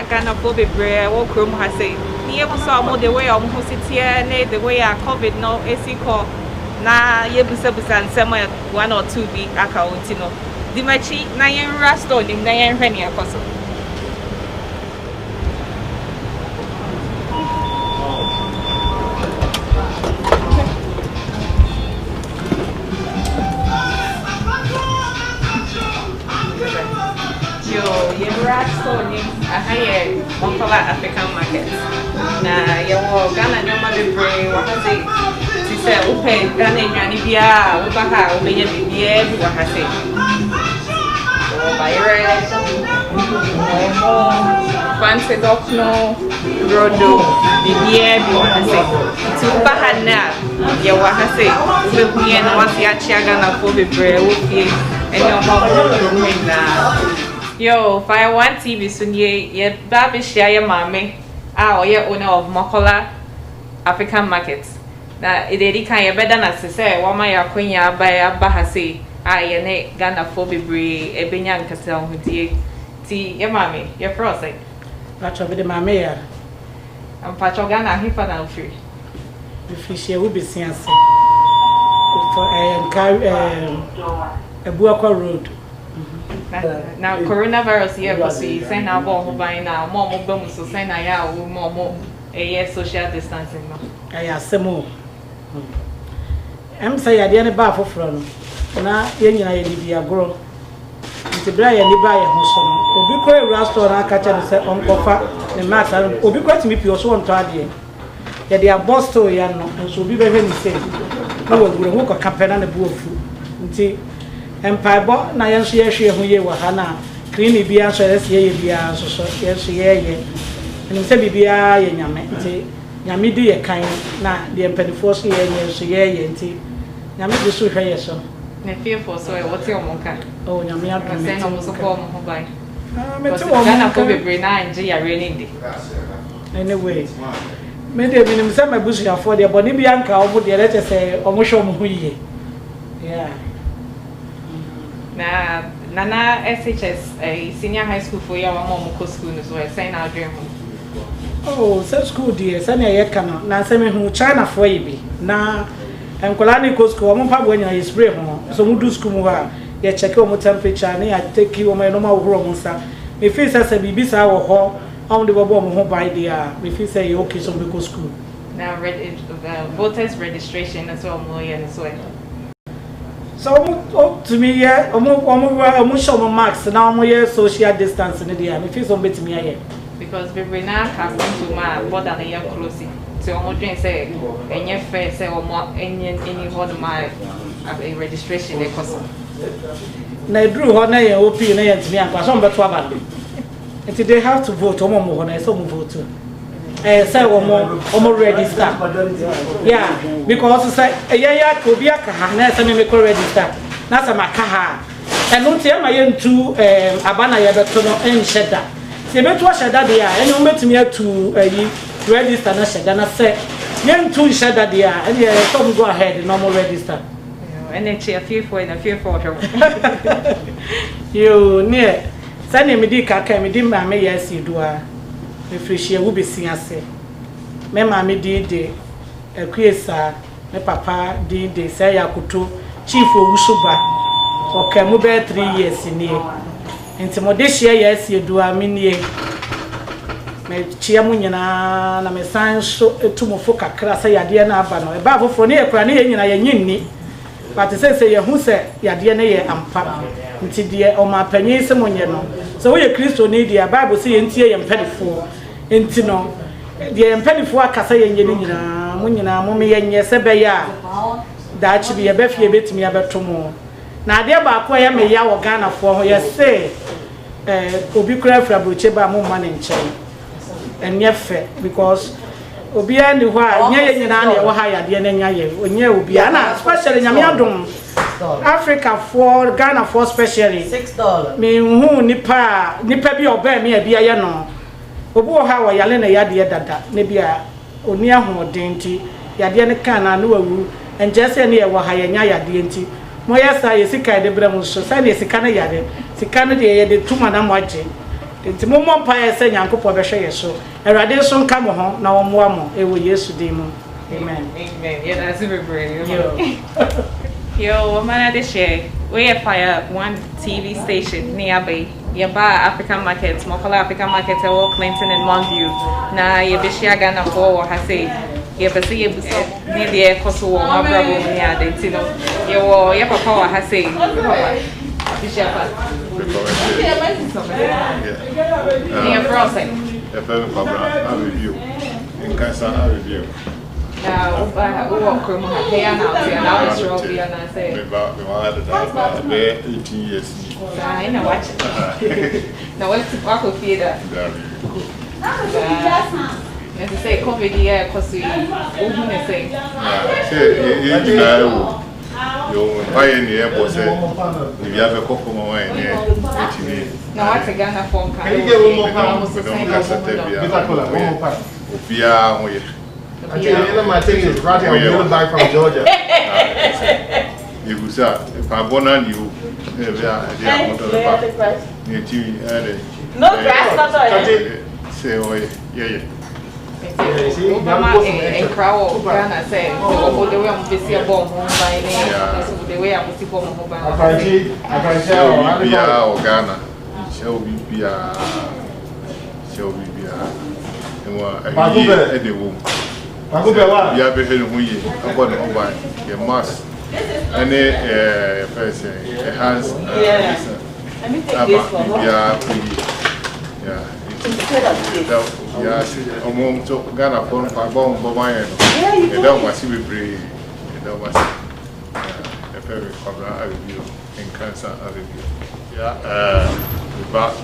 Ghana for bebree wo krom ha say ni e so mo the way omo sitie na the way a covid no esiko na ye busa nsem one or two bi account no di machi na yen rasta nim na yen hwe ne akoso Mokola African market. Na yawo Ghana nyoma bebre wa ha say ti say upe Ghana nwane bia wo ba ha wo menye bibia bi wa ha say. O bayre o fancy dokno rodo bibia bi wa ha say. Ti ba ha na yawo ha say we kuye na wa ti achi Ghana fo bebre wo fie eni o mo na Yo, Fire One TV sunye ye baby share your mame. Ye owner of Mokola African Market. Na idedi kan ye better na say wama ya kwenya ba ya ba ha say ye ne Ghana for bebre ebenya nkasa ho ti ye mame ye fro say. Pacho be the mame ya. Am pacho Ghana hifa na free. The fish ye will be seen say. For Ebuakwa Road. Now coronavirus here but we say na bo ho ban na mo bam so say na ya wo mo social distancing no aya semo em say ya de ne ba foforo no na ye nyina ye di agro nti bra ye ni ba ye ho so no obi ko ewura store na aka che no say onkofa ne mata obi ko timi pi so wonto ade ye de abos store ya no so obi be hwe ni say na wo gure ho ko kapena na bu ofu nti empaibo na yenso ye hwe ho ye wa ha na clinic bia so ye bia so yenso ye eni se bibia ye nyame nti nyame di ye kan na de empanifo so ye yenso ye nti nyame di so hwe ye so na fearful so what you monka oh nyame adom say no so ko mo ho bai me te wo Ghana ko bebre na nje ya raining day anyway me de minim se mabusu ya for de boni bia nka omo de lete se omo hwe omo ho yiye yeah na nana SHS senior high school for ya wa mo ko school no so I say na dream oh so school dear say na ye kana na say me hu China for yi bi na enkola ni ko school mo pa bo nya spray ho so mu do school mu ha ye check o temperature na ya take you mo no ma wo mo sa me feel say bibi sa wo ho on de bobo mo ho by there me feel say you okay so me go school now voters registration as well mo ye so so to me yeah show my marks now mo ye social distance in there me feel so bet me here because we now come to my border na ye close so omo dream say enye fair say omo any hold my registration e koso na drew ho na ye op na ye ntimi akwa so mbeto aba until they have to vote omo mo ho na so mo vote say omo register yeah because say ya obi aka ha na say me ko register na say maka ha eno tie ma ye ntu abana ye beto no ensheda se beto sheda de ya eno metumi atu register na sheda na say ye ntu sheda de ya ene ye so go ahead no more register ene che fearful na fearful yo ne sane me di kaka me di ma me yesi doa me frishie wo besi ase me ma me di de akuesa me papa di de say yakuto chief owusuba okamu be 3 years ni enti mo de hia yesi doa me nie me chia mu nyina na me san so etumofo kakra say yade na aba no e ba foforo ne ekura ne nyina ye nyinni but say ye hu say yade ne ye ampa nti de o ma panyin se monye no so we Kristo ni dia Bible say entie ye mpedifo enti no de mpedifo akasa ye nye nyina mo nyina mo me ye nye se be ya da chi bi ye be fie betimi ya betomo na de ba akwa ye me ya wo Ghana fo ho ye say obi kura fra broche ba mo ma ne nchen enye fe because obi ani ho a nye ye nyina na ye wo ha ya de na nya ye onye obi na especially nyame adom Africa for Ghana for especially $6 me hu nipa bi oba me bia ye no obu ha wo yale na yade dada ne bia oni ahoden nti yade ne kan na no wawu enje se ne ye wo ha ye nya yade nti mo ye sa ye sika de bra mu so sa ne sika na yade sika ne de ye de tuma na mo age nti mo mo mpa ye se nyankopɔ bɛhwɛ ye so Awurade so nka mo ho na wo moa mo e wo Yesu din mu amen yeah that's super brave yo mana de share we fire one TV station nearby Yaba African markets, Mokola African markets, Clinton and Mountview. Na Yabishia Ghana for Hase. Yabasi near the air cost of my brother near the Tino. Your papa Hase. Near Frosting. A very Pabra, review. In Casa, review. Now, I walk from her hair now, and I was Robbie, and I say, about 18 years. I know what. Now, what's the Paco Theatre? As I say, COVID here, because we say, you're buying the airport, if you have a couple more wine here, now what's a Ghana phone card? you get one more pound, we don't cast a tape. I my thing is right here. I'm coming back from Georgia. You was if I born on you, no grass, not say, oh, yeah. Obama and Crow, Ghana say, the way I'm busy a bomb by name, the way I'm busy bomb mobile. Shall we be our Ghana? Shall we be a womb? You have been here, I'm going to buy your mask. Any person, hands, yes, among Ghana phone, my bomb, Bomayan. You don't want to be brave. You don't want a very cover review in cancer review. Yeah, about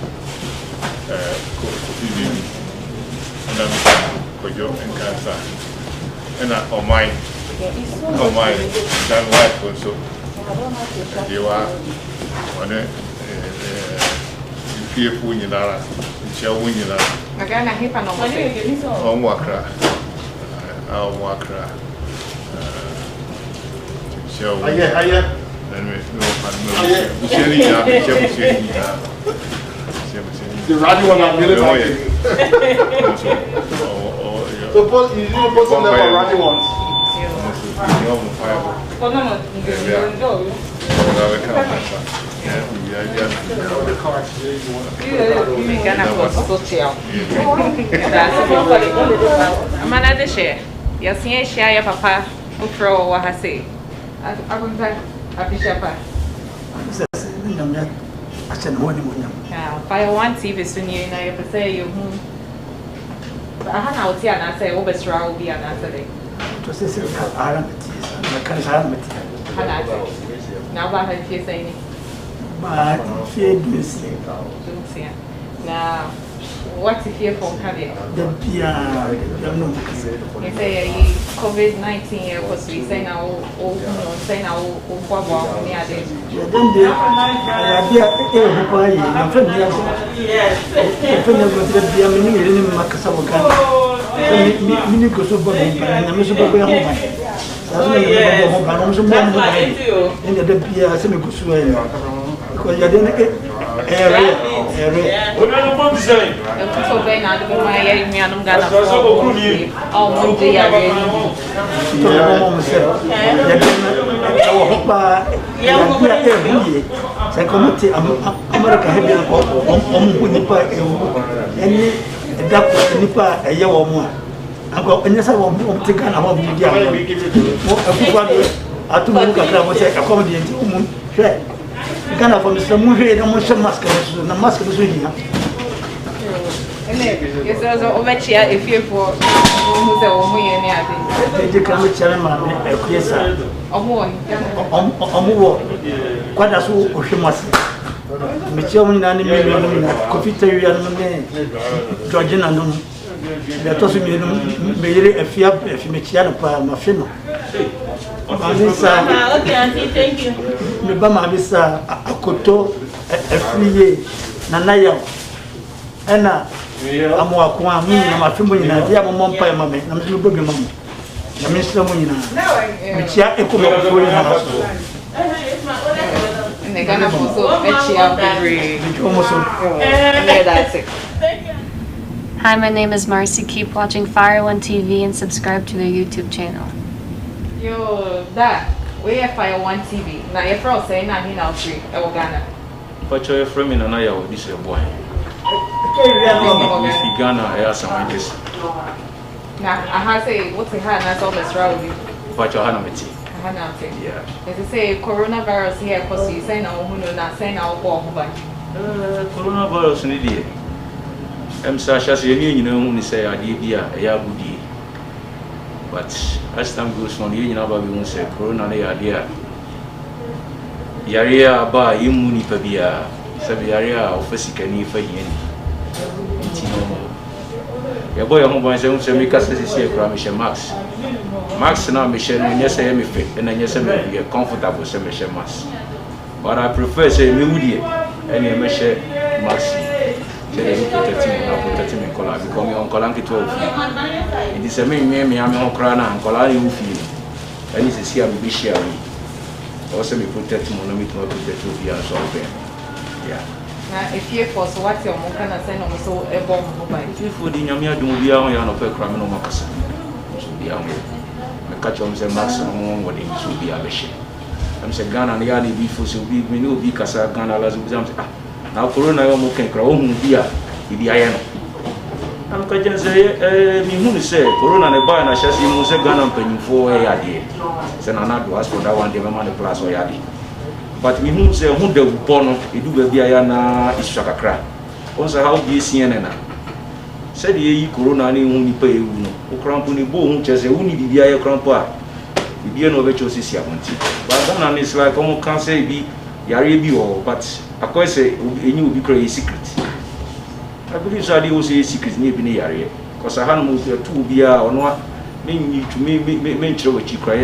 TV and for your in cancer. And on mine, that wife also. You are on it. You fearful in Nara, shall win in Nara. Again, I hip and on Wakra. Our Wakra. Shall we? The radio one I'm really liking. So you post on them radio ones. Amana share. You're seeing share your papa who throw what I say. I went back a shepherd. Fire one TV soon you know you say you I had out here and I say Obesra will be an answer. Now what have you saying? Now what if you're from Canada? You say COVID-19 because we say now so bem nada com a aí minha não gana ao mundo e a sai como te America hebi na ko omu nipa eni dapo nipa eye wo mu akọ enyesa wo te Ghana wo bi dia mo akukwa do atumu kakra mo sai akọ de nti umu hwe Ghana for Mr. Muhe na mo hwe mask na mask so hia yes so ovechia efiefo mo se wo mo ye ni ade de kan mo chere ma ekuyesa omo wo kwada so ohwe mask me chia mo nyina ni me na kofita wi anu ne George na no de to so mi no me yire afia afi me chia no pa ma fe no okay auntie thank you me ba ma bisa akoto afliye na nayo ena amu akwa mu na ma fe mo nyina dia mo mpa ma me na me so bobi ma mo na me so mo nyina me chia eko mo ko na so the Ghana also actually that's it. Hi, my name is Marcy. Keep watching Fire One TV and subscribe to their YouTube channel. Yo, that we have Fire One TV. Now you're from saying that he now free. Ghana. But you're from in an eye of this boy. Ghana, I have some ideas. Now I have say what's the hand that's all that's wrong with you. But you're Hanamity. Yeah. As I say, coronavirus here because you say now who know not saying I'll go home. Coronavirus in the I'm such as you know, say I did here a good. But as time goes on, you know, we won't say Corona idea. Yaria ba Imuni Pabia, Sabiaria, or Fessicani for him. Your boy, home by some semicas is here, Gramisha Max. Max now, Michelle, and yes, I am fit, and yes, I may be a comfortable Semisha Max. But I prefer say Moody and a Michelle Maxi. Say, put him in color, become your uncle Uncle 12. It is a me, I'm on Crana and Colari who feel. And it's a sea be sharing. Also, we protect him on me to put the 2 years old. Yeah. If you force what your mom can send on so a bomb mobile. If you food in your mere do be on your criminal markers. Be on the catch on the maximum what it should be a machine. I'm saying Ghana and Yanni before so we know because Ghana as now Corona can crown here, if the iron. I'm going to say, me say Corona and a bar and I shall see Musa Ghana penny for a idea. Send another ask for that one, the man plus or yadi. But we won't say who the bono, it do be a is shaka crack. Also, how be CNN. Said ye Corona ni only pay uno, o cramponi bone, just a uni be a crampa. We be no virtual siamonti. But Ghana is like almost can't say be Yaribi or, but of course, a new be crazy secret. I believe so. They will say secret near the area because I had moved to be or not. Mean to me, mention what you cry,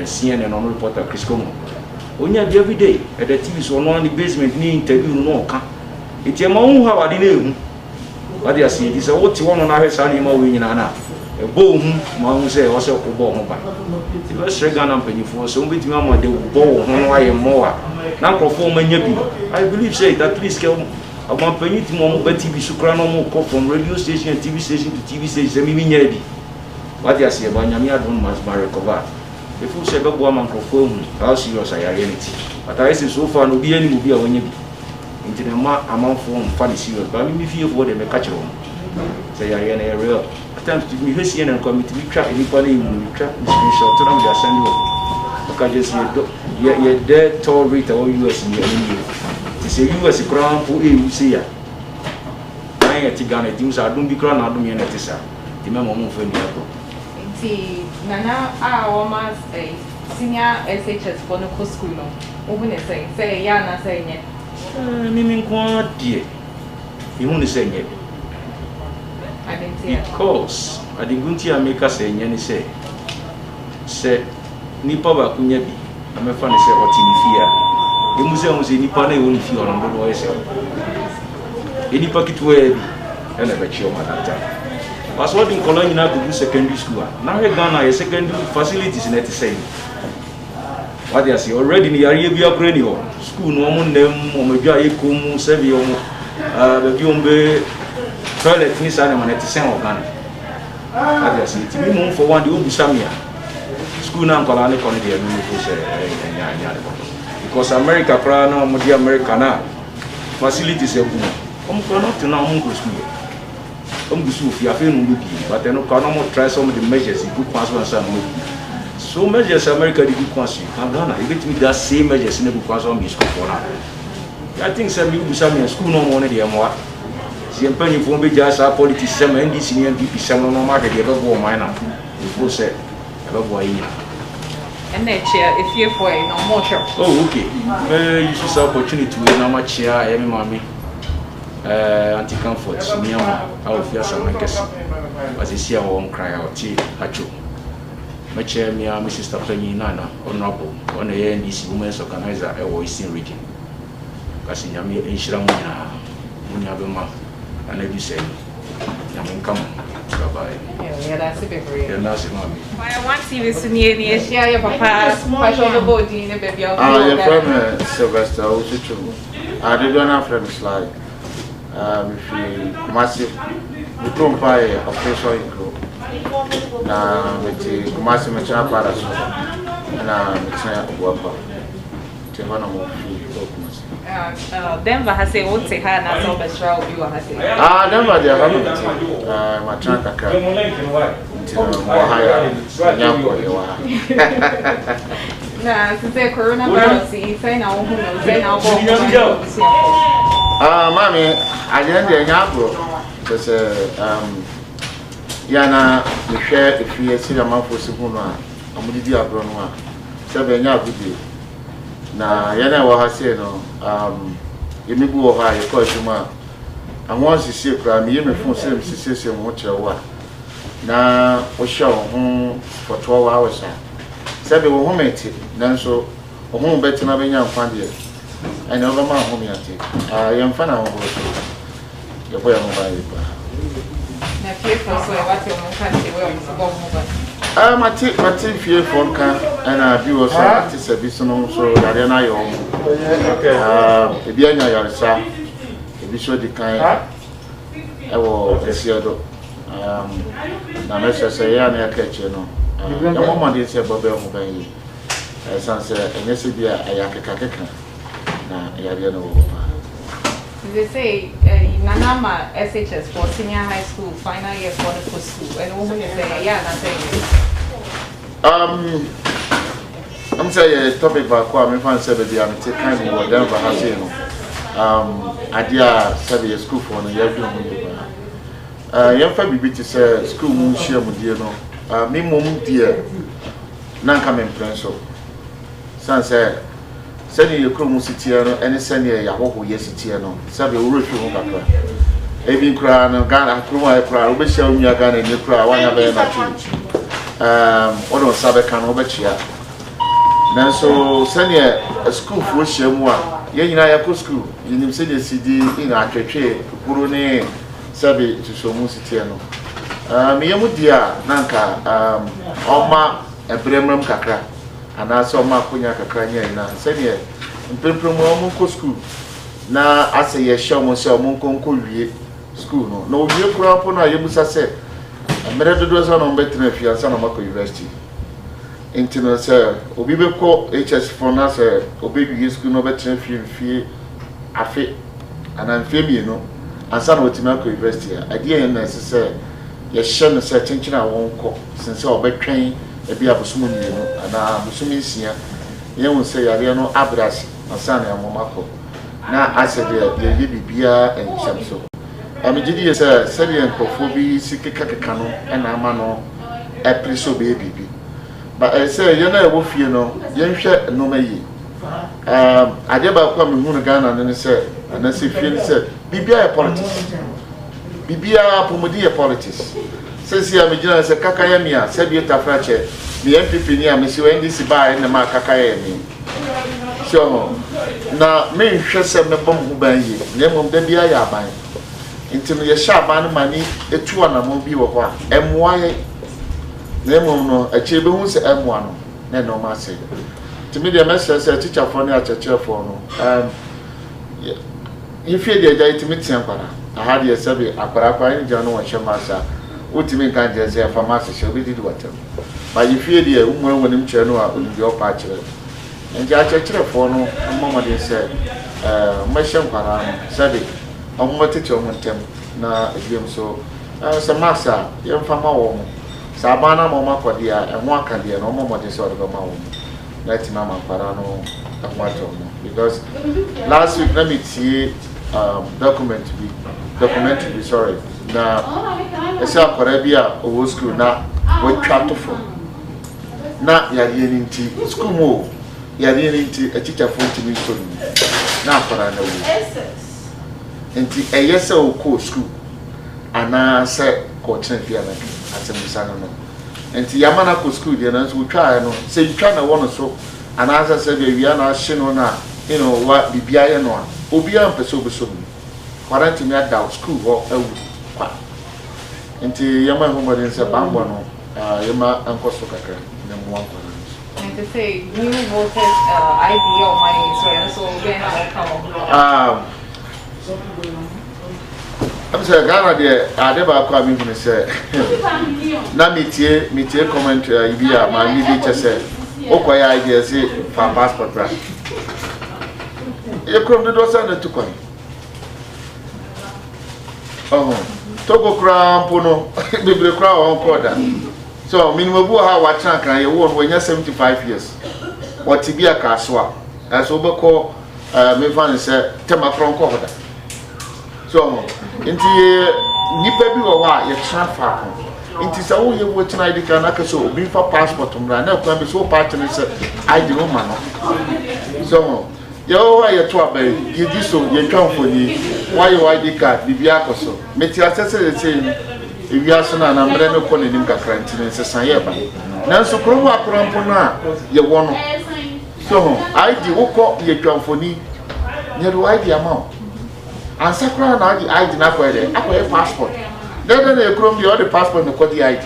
CNN on reporter Chris Como. Only every day at the TV so on the basement, near interview no can. It's a man who have a dinner. What they say is a what you want on our son in my wing a boom, Mount say also a bomb. The best regan and penny for so with Mamma de bow, why and more. Now perform I believe say that please kill. I want to penny to more TV Sukrano call from radio station and TV station to TV station. What you say about Yamia don't must recover. If you say about woman perform, how serious I reality. But I say so far no be any movie when you be into the amount form funny serious, but me feel for them a catch on. Say I am a real attempt to be here and come to be trapped in the you trap screenshot to them they send you. Because just you're dead tall rate or US in your to say US crown who you see ya. I ain't Tigana things I don't be crown I don't mean it is the memo for the apple. Nana, I almost a senior SHS for no school. Open it say, Yana saying it. Meaning quite dear. You won't say it. I didn't see it. Because I didn't hear make us say, Yanni say, Nipa Kunyabi, I'm a funny say what in fear. The museum was in Nipa, only few on the way. Any pocket way, and I bet you my time. Was what in Cologne to do secondary school. Now Ghana is secondary facilities in the same. What they say already in the Arabia Granio school no one them Omeja Ekumu Sevio the Biombe toilet in Sanam at the same organ. What they say to me for one the Ubusamia school now Colony Condia because America Prana Modi Americana facilities a boom. Not to now school. If but then no try some of the measures in good consequence. So measures America did good consequence. Ghana, you get me that same measures in the good consequence school for now. I think some you some school no money there more. See, I'm penny for me just our politics, some NDC and DP, some no market, the other boy minor. Before said, and then chair, if you're for no more. Oh, okay. You should opportunity to win a chair, every mommy. Anti-comfort, Myanmar, our fears are my guess. As you see our own cry out, Hacho. My chair, my sister Penny Nana, honorable, on the NDC Women's Organizer, a voice in region. Cassinyami in Shramuna, Munyabema, and every say, Yamin come. bye. Yeah, that's a big real. Yeah, that's it, mommy. I want to see this near the share your papa, fashion the body in the baby. Your friend Sylvester also true. I did not have friends like if you massive, we don't buy a operation in group. Now, with the massive material products, and it's a worker. Denver has a old say her and I saw the straw you are saying. Denver, they are having my trunk until more higher. Nah, since the coronavirus, he's saying now who knows, say now, Mammy, I didn't know because Yana, we share if we see a month for Subuna, and we did a brown 7 years. Na yana wa ha say no yemi bu wo ha ye ko adwuma awon sisi kra me yemi fun say sisi mo kire wo na wo hye wo for 12 hours say be wo hometi nanso wo ho betina benya nkwa de ene wo ma ho me ate ye mfa na ho bo so ye boya mo ba ye ba na fie for so what you mo kan say we mo bo mo ba Mati fie fonka and be was at service no so Yariana yo. Ebi anya yarisa. Ebi so di kan. E wo esiado. Na message say ya na kache no. Ya mama dey say bobe ho ban yi. San say enye se bia ayakeka keka. Na Yariana wo pa. They say Nanama SHS for senior high school, final year for the post school, and woman is saying, yeah, that's it. I'm saying topic about what I'm fan said the I'm taking kind of Denver has idea said school for no year do young fa bibi to say school mu share mu die no me mom die na nka me prenso san say sani ye kro mu sitie no ene sani ye yahoho ye sitie no sabe wo refi ho kakra ebi kra no Ghana kro wa kra wo be share onua Ghana ni kra wa nya be na church odo sabe kan wo be chia nanso sani a school fo share mu a ye nyina ya ko school yinim se de CD ina atwetwe kuro ne sabe tuso mu sitie no me ye mu dia na nka oma ebremram kakra ana so ma kunya kakra nya ina sani mpempem mo ko school na ase ye show mo se mo nkonko wie school no na owie kura po na ye musa se mere dodo so no betina fia sa na mako university intino se obi be ko HS for na se obi wie school no betina fie afi ana mfie mi no ansa na otima ko university ade na se ye hye no se chinchina won ko sense obetwen ebi abosumu ni no ana abosumu nsia ye won se yare no abras asana ya momako na asede ye bibia encham so amigidi ye se sede enkofo bi sikeka keka no na ama no epriso be bibi ba say ye na e wo fie no ye nhwe no mayi ade ba kwa me hunu Ghana ne se ana se fie ne se bibia e politics bibia pomodi e politics sesi ya mejina se kaka ya mia se bi tafrache mi MPP ni a mesi wendi si ba na ma kaka ya mi so na me hwe se me bom hu ban yi na mom da bia ya ban intino ye sha ban ma ni etu na mo bi wo ho a emoa ye na mom no a chebe hu se emoa no na no ma se timi de message se teacher for na cheche for no you feel the guy timi tian kwara aha de se bi akwara kwa ni jano wo hwe ma sa ultimate kan je se pharmacy show be did what but you feel the woman when him channel a on your patch and ja chechere for no mama dey say mashem kwara sabe omma teacher omma tem na ebiem so so masa yem fama wo sabana mama kwadia enwo aka de na omma dey say o de ma wo na ti mama kwara no akwato because last week let me see documentary sorry na esa akwara bia owo school na we twato for na yare ni nti school mo yare ni nti a teacher for ntimi school na akwara na wo nti eyese o ko school ana se ko chen bia na atemusa no nti yamana ko school dia na so twa no se twa na wono so ana se bia wi ana hye no na you know wa bibia ye no a obi am peso beso quarantine at school ho awu Inti yama homodin se bambo no yama anko so kakra na mo anko. And to say new voters idea of money so again how come. I'm saying Ghana there adeba kwa mi hunu say na metie comment ibi a ma mi bi chese okoya idea say for passport bra. You come to do send to come. Togo crown pono bible crown on quarter. So minimum bu ha wa chan kan ye wo no 75 years. What be a kaswa. As obeko me fan say tema crown ko hoda. So inti nipa bi wo wa ye transfer ko. Inti sa wo ye wo tina ID kan aka so obi fa passport mra na kwa be so partner say ID no ma no. So yo wa ye to abai ye di so ye twan foni why your ID card bibia koso meti asese say ewi aso na na mre no ko nim kakra ntine sesan ye ba nanso kromo akrampo na ye wo no so ID wo ko ye twan foni ye do ID amount ansakra na ID na ko ede akoye passport then na krom bi all the passport no ko di ID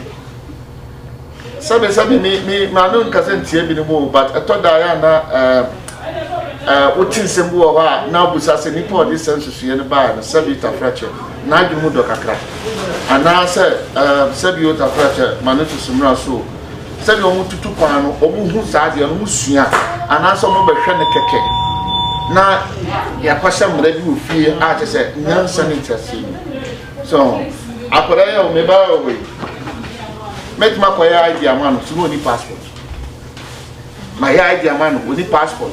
sabe me ma no nkase ntie bi no mo but atoda ya na utin sembu wa na busa se ni po this sense so ye ne ba na sabita fracture na adwumu do kakra ana se sabita fracture manu to sumra so sabi o mututu kwan no o mu hu sa de no musua ana so mo behwe ne keke na ya kwasha mra bi ofie a te se nyansa ni tase so akora ya o me ba we met ma ko ya ID amano so no ni passport my ID amano o ni passport.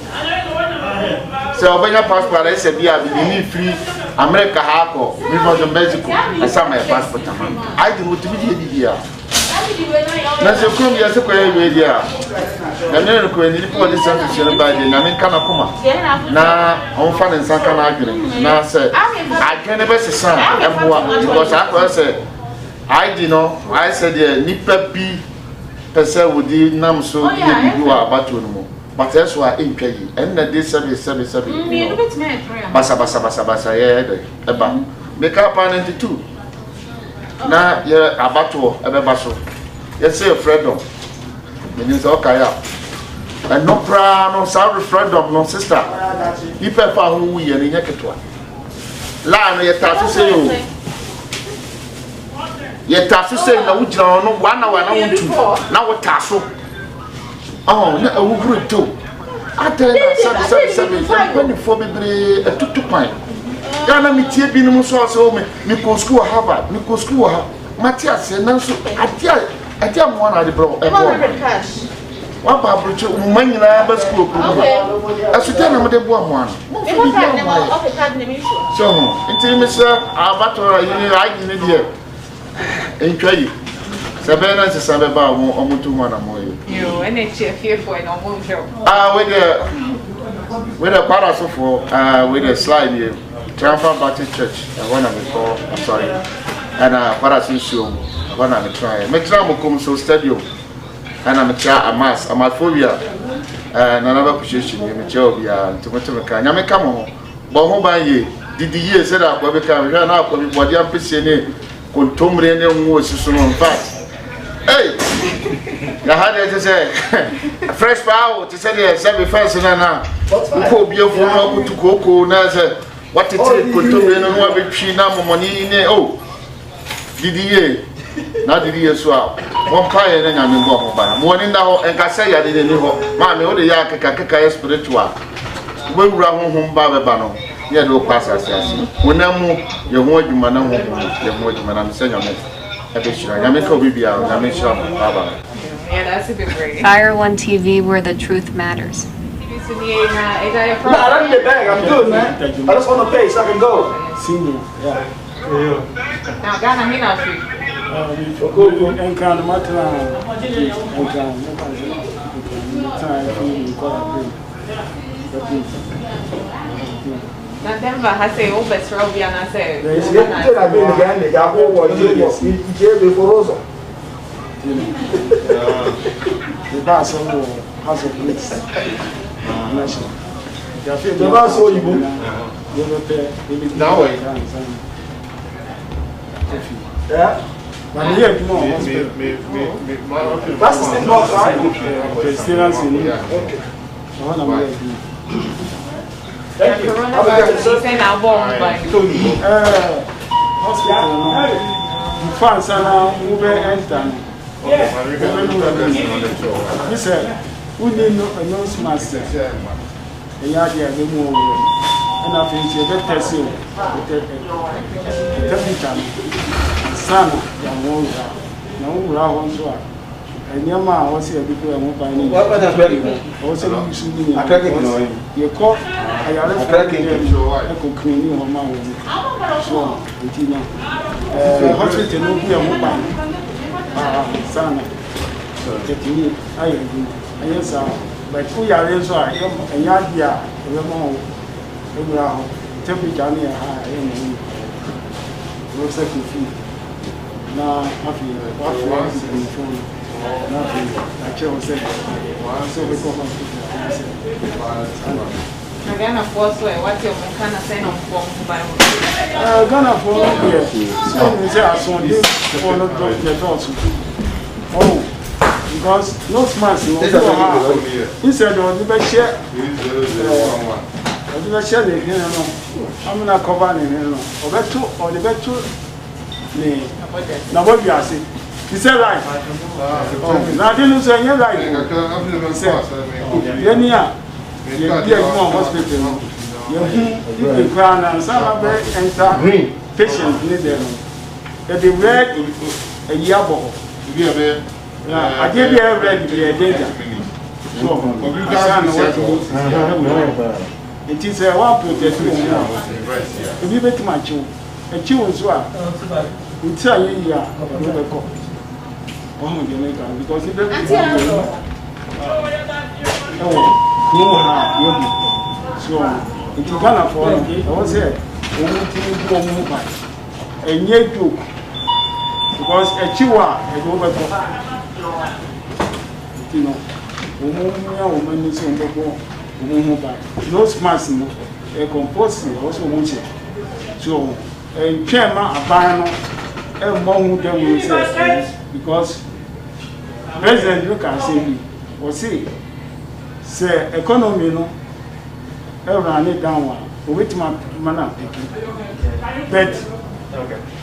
So obenya passport I say bia be free America ha ko me from Mexico I say my passport am I dey motivate you bia na se krom ya se ko e dia na me ko ni police station ba dey na me kana kuma na on fa ne nsan kana adwene na se adwene be sesan emboa because I say ID no I say there nipa bi person would nam so be bi wa abato no mo. But that's why in Kay and the service. Basa, yeah, eba. Make up 92. Now, you're about to a basso. Yes, say a freedom. Means okay. And no proud, no sorry, freedom, no sister. You prefer who we are in Yakatwa. Line, your tattoo say, your tattoo say, no, 1 hour, now what tassel. Oh, na ugru to. Ata na sabi 24 bebre atutu pan. Ya na mitie bi no so so me ko school Harvard, me ko school ha. Matias na so atia mo na de bro. E mo cash. Wa ba brocho mo nyina ba school ko. Asuta na mo de bo mo an. Mo fi bi mo. Okay, card na me so. So, inti me sha abato yini agi ne die. Entwayi. Sabena se sabe ba omutu mwana moyo. Yo, ene chefie for no mo show. With the parasol for with the slide here. Triumphant Baptist Church. I wanna be called. I'm sorry. And parasol show. I wanna be try. Me try mo come so stadium. And I'm try a mass. I'm a phobia. And another position. Me try obia. To me kan. Nyame ka mo. Bo ho ban ye. Didi ye say that ko be kan. Hwa na ko be body am pese ne kontomre ne nwo osiso no in fact. Hey, I had to say, fresh power to say, yes, every first na. Who be a fool to cocoa, Naza, what it is, could do in one between now money in it. Oh, Didier, not Didier swap. One client and I'm going by. Morning now, and I say I didn't know, Mammy, all the Yakaka spiritual. We run home by the banner. Yeah, no pass us. When I move, your word, you man, your word, man, I'm saying. Yeah, that's a bit great. Fire One TV, where the truth matters. No, I don't need the bag. I'm good, man. I just want to pay so I can go. Senior, yeah. Now, Ghana, he not free. Na Denver hase o besro bia na se. It's good to be in Ghana. Ya ho wo je be forozo. The boss has a place. National. The boss o yibo. Now Yeah. But here, you know, that's the same box, right? Okay, still in. Okay. Thank you. Hospital, the fans are now moving and he said, we need no nose master. And yard, yeah, they move. And I think you get tested. Son, young woman, no round one. And your man was here before I moved by me. What was that? Also, you caught I could clean you on my own. So, hospital will be a mobile. Son, I agree. Yes, but we are in so I am a yard here, temperature near high. Looks like you feel. Now, I feel nothing. I chose it. So we come on. Ghana for so what you can say on form by Ghana for yes. So we say as on this for not the also. Oh, because no smarts no. Instead of the best share. The best share the here no. I'm not covering here no. Or the better now what you are saying. He said right. Now didn't say you're right. You hospital. You crown and some of enter patients need them. The red a yabo. I gave you a red to be a danger. It is a one protest. If you bet my chew, a chew as well. We tell you, because if so, if you can't afford it, I was here. And yet, because a chihuahua is over. You know, woman is on the wall. No smarts, a composting also wants it. So, and chairman, a banner, and more than we say, because President look and say, or say, economy no, run it down one, which my man taking. But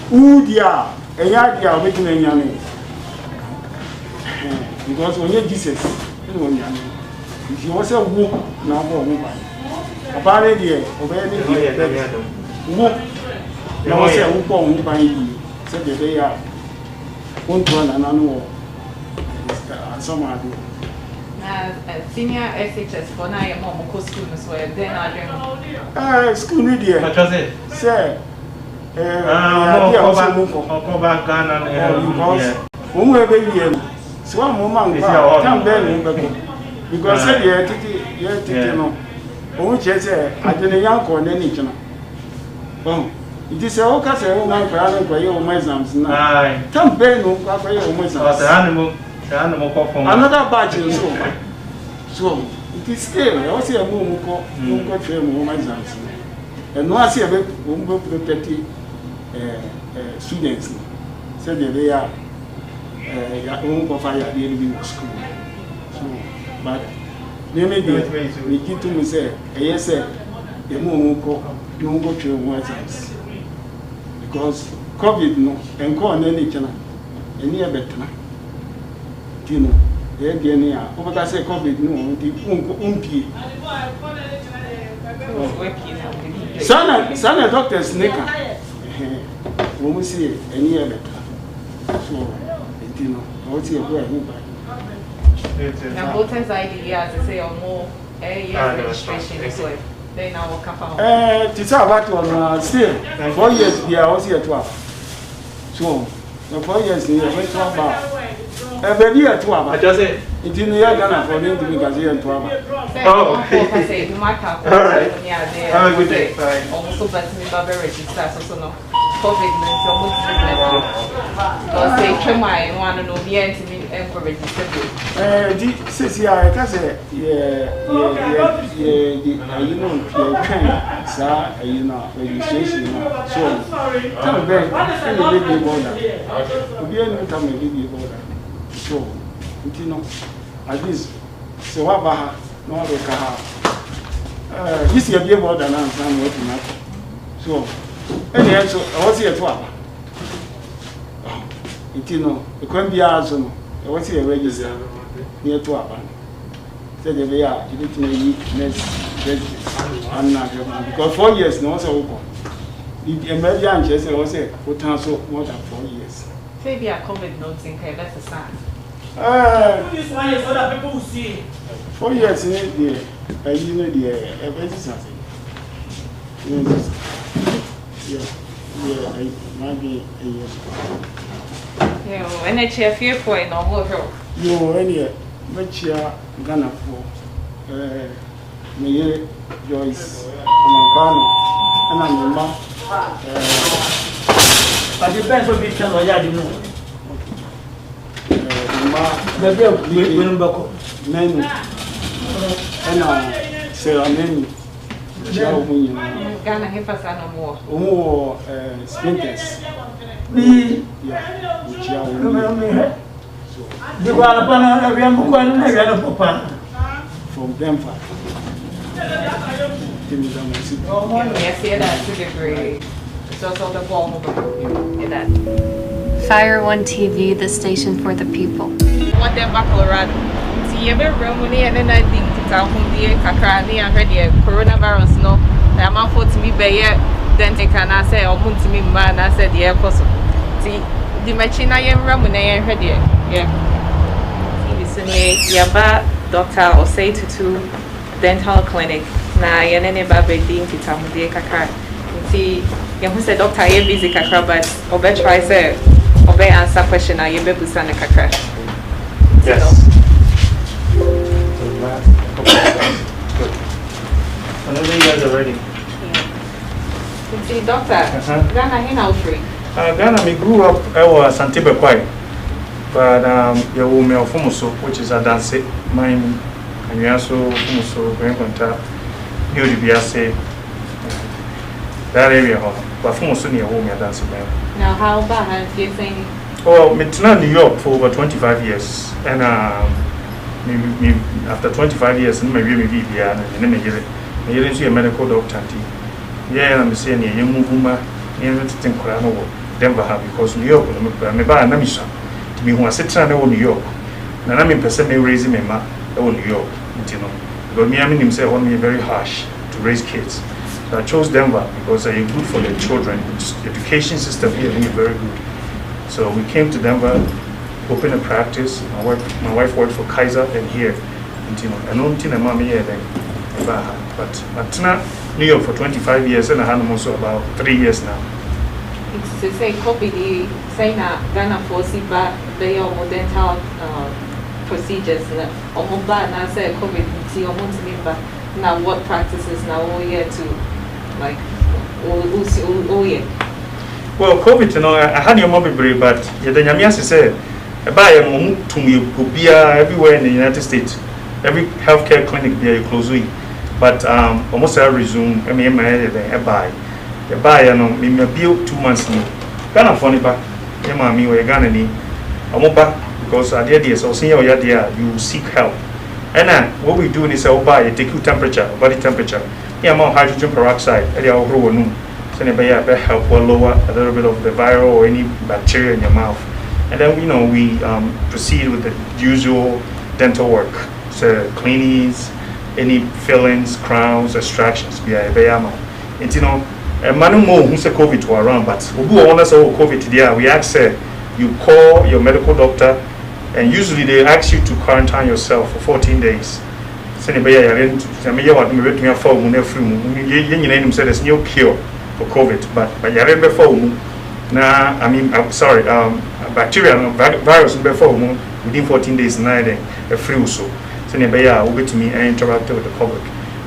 who dear, a yard dear, waiting in your name. Because when you Jesus, if you was a woman, now a woman. About it, dear, obey it, woman. Now I say, who born by you, said the day out. One to another, somehow. Senior SHS for now, your mom will school as well. Then I don't school media. What was it? Sir, so I'm because said, yeah, no. Oh, yes, I didn't young or any channel. Oh, it is a okay, woman for your exams. Tom Ben, no, for your another batch so it is still I was here more train more exams and no I see a bit students said they are for fire in school so but maybe we keep to me say yes sir you don't go train more exams because COVID no and go on any channel any better. You know, over I say COVID, no, the son doctor's nigger. When we see any better. So, you know, I would say a boy. Now, voters ID, as I say, or more registration, so they now will come out. It's about one still 4 years, yeah, I was here 12. So, the 4 years, I went to about. Baby at 12. I just say, it's in the Ghana for me to be Gazian 12. Oh, I say, you might have. All right. Yeah, they are good day. Also, but me, Barbara register, so no. COVID-19, almost because they came my one and no, the for register. Since I can say, you know, registration. So, tell me, any baby border. We are not coming baby border. So, you know, at least, so what about no other car? This is a baby border now, I'm working out. So, anyway, so I was here to have. You know, it can't be also. I was here register near to Aban. Said they are, you need to make next because 4 years no so open. The emergency just was a potential more than 4 years. Maybe I COVID notes in here, that's a sign. This one is other people who see. 4 years in it, you know, the emergency. Yeah, might be a year. Yeah, and it's a fear for it, no more. You any much Ghana for me, Joyce, Amapano, and I'm But the best of it, I didn't know. The bill, men, and Sarah Many, Ghana, hip us no more. Oh, splinters. Yeah, which are from Denver. Yes, yeah, that's a degree. It's also the ball in that. Fire One TV, the station for the people. One day back Colorado. See, every room and then I think it's out from the Kakrani and ready coronavirus. No, I'm out for to me, but yet, then they can I say, or moon to me, man, I said, yeah, possible. See, the machine I am running and ready. Yeah. Yaba Doctor or say to dental clinic. Na yenene ba bedin kitamude kakra. Nti ye hu say doctor ye busy kakra but obe try say obe answer question na ye be busa na kakra. Yes. Good. Whenever you guys are ready. Nti doctor, Ghana he now free. Ghana, me grew up at Santibe Kwai. But your woman Fumuso, which is a dance, mine, and you also Fumuso, Grand Contact, New Dibiase, that area. But Fumuso near home, you're dancing. Now, how about have you saying? Well, me in New York for over 25 years, and me after 25 years, maybe me be here, and then me get a medical doctor. Yeah, I'm saying, you move, you need to think, Denver, because New York, me buy a namisha. Me who are sitting in New York, and I mean, person may raise me ma in New York, you know. But me, I mean, himself want me very harsh to raise kids. So I chose Denver because they're good for the children. The education system here is very good. So we came to Denver, opened a practice. My wife worked for Kaiser and here, you know. And only thing I'm here then, but New York for 25 years, and I had also about 3 years now. It's to say copy the say na Ghana for SIPA they are dental procedures or mobile na say COVID see or now what practices now all year to like all year. Well, COVID, you know, I had your mobile brave, but the Yamias said buy a mom to me everywhere in the United States. Every healthcare clinic there close. But almost I resume I buy. The buyer no me build 2 months new. Ghana funny back. Yeah, mommy, we Ghana ni. I'm back because I did so senior there you seek help. And what we do is I buy take your temperature, body temperature. Yeah, more hydrogen peroxide. I will grow no. So never help or lower a little bit of the viral or any bacteria in your mouth. And then we proceed with the usual dental work. So cleanings, any fillings, crowns, extractions. And you know. Man who say COVID to around, but who want to say COVID today? We ask you call your medical doctor, and usually they ask you to quarantine yourself for 14 days. Say there's no cure for COVID, but I mean, I'm sorry, bacteria, virus before within 14 days, a free so. So we to me and interact with the public.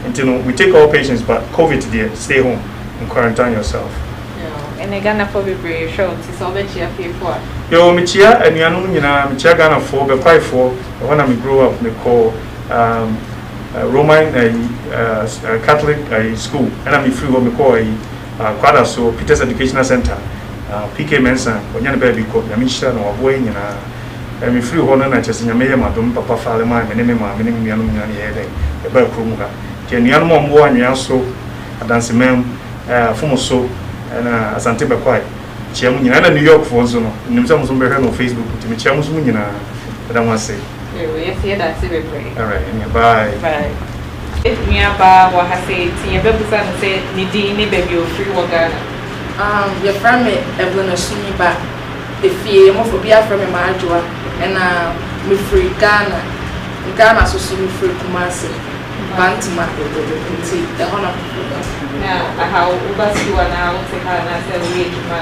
And you know, we take all patients, but COVID there, stay home and quarantine yourself. Yeah. ɛne Ghana for bebree hwɛ wo ti sɛ ɔbɛkyia fiefo a yo mechia anuanom nyinaa mechia Ghana for bɛkwaefo when I grow up me call Roman Catholic school and I'm free what me call kwada so Peter's Educational Center PK Mensa onyane baby ko nyamisha na waboy nyina me free ho na kyese nyame ye madom papa faale ma me ne me ma me ne nuanom nyane ye den e ba krom ga ke nuanom ombo anwea so adansemem fumo so na asante bekwai chiamu nyina na New York for nso no nimsa mo so be hwe no Facebook timi chiamu so nyina da mo ase we see that see bebree all right bye bye Mia ba wa hase ti ye bebusa no se ni din ni baby o free wa Ghana your friend me Evelyn Osumi ba efie mo fo bia friend me ma adwoa na me free Ghana so so me free Kumasi Bantima nti e hono na how ubasi wa na o se ha na se we ejuma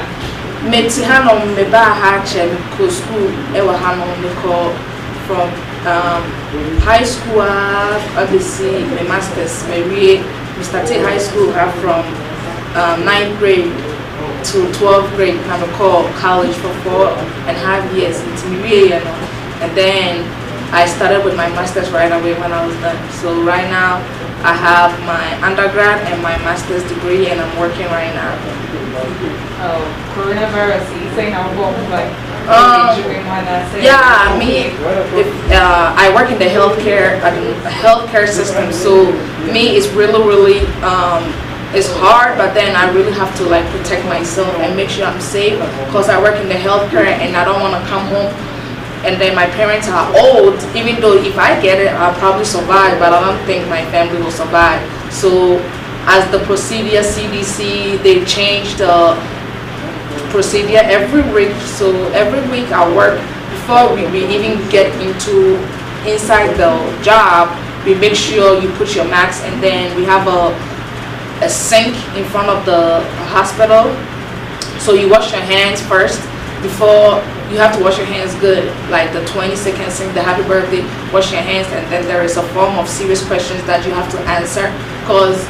meti hanom me ba ha che ko school e wa hanom me ko from high school ABC my masters we started high school from 9th grade to 12th grade and I call college for 4.5 years into me and then I started with my masters right away when I was done. So right now I have my undergrad and my master's degree and I'm working right now. Coronavirus, you say how like yeah, I work in the healthcare system, so me it's really it's hard, but then I really have to like protect myself and make sure I'm safe because I work in the healthcare and I don't want to come home and then my parents are old. Even though if I get it I'll probably survive, but I don't think my family will survive. So as the procedure CDC, they changed the procedure every week. So every week I work before we even get inside the job. We make sure you put your mask, and then we have a sink in front of the hospital. So you wash your hands first before. You have to wash your hands good, like the 20-second sing the happy birthday, wash your hands, and then there is a form of serious questions that you have to answer because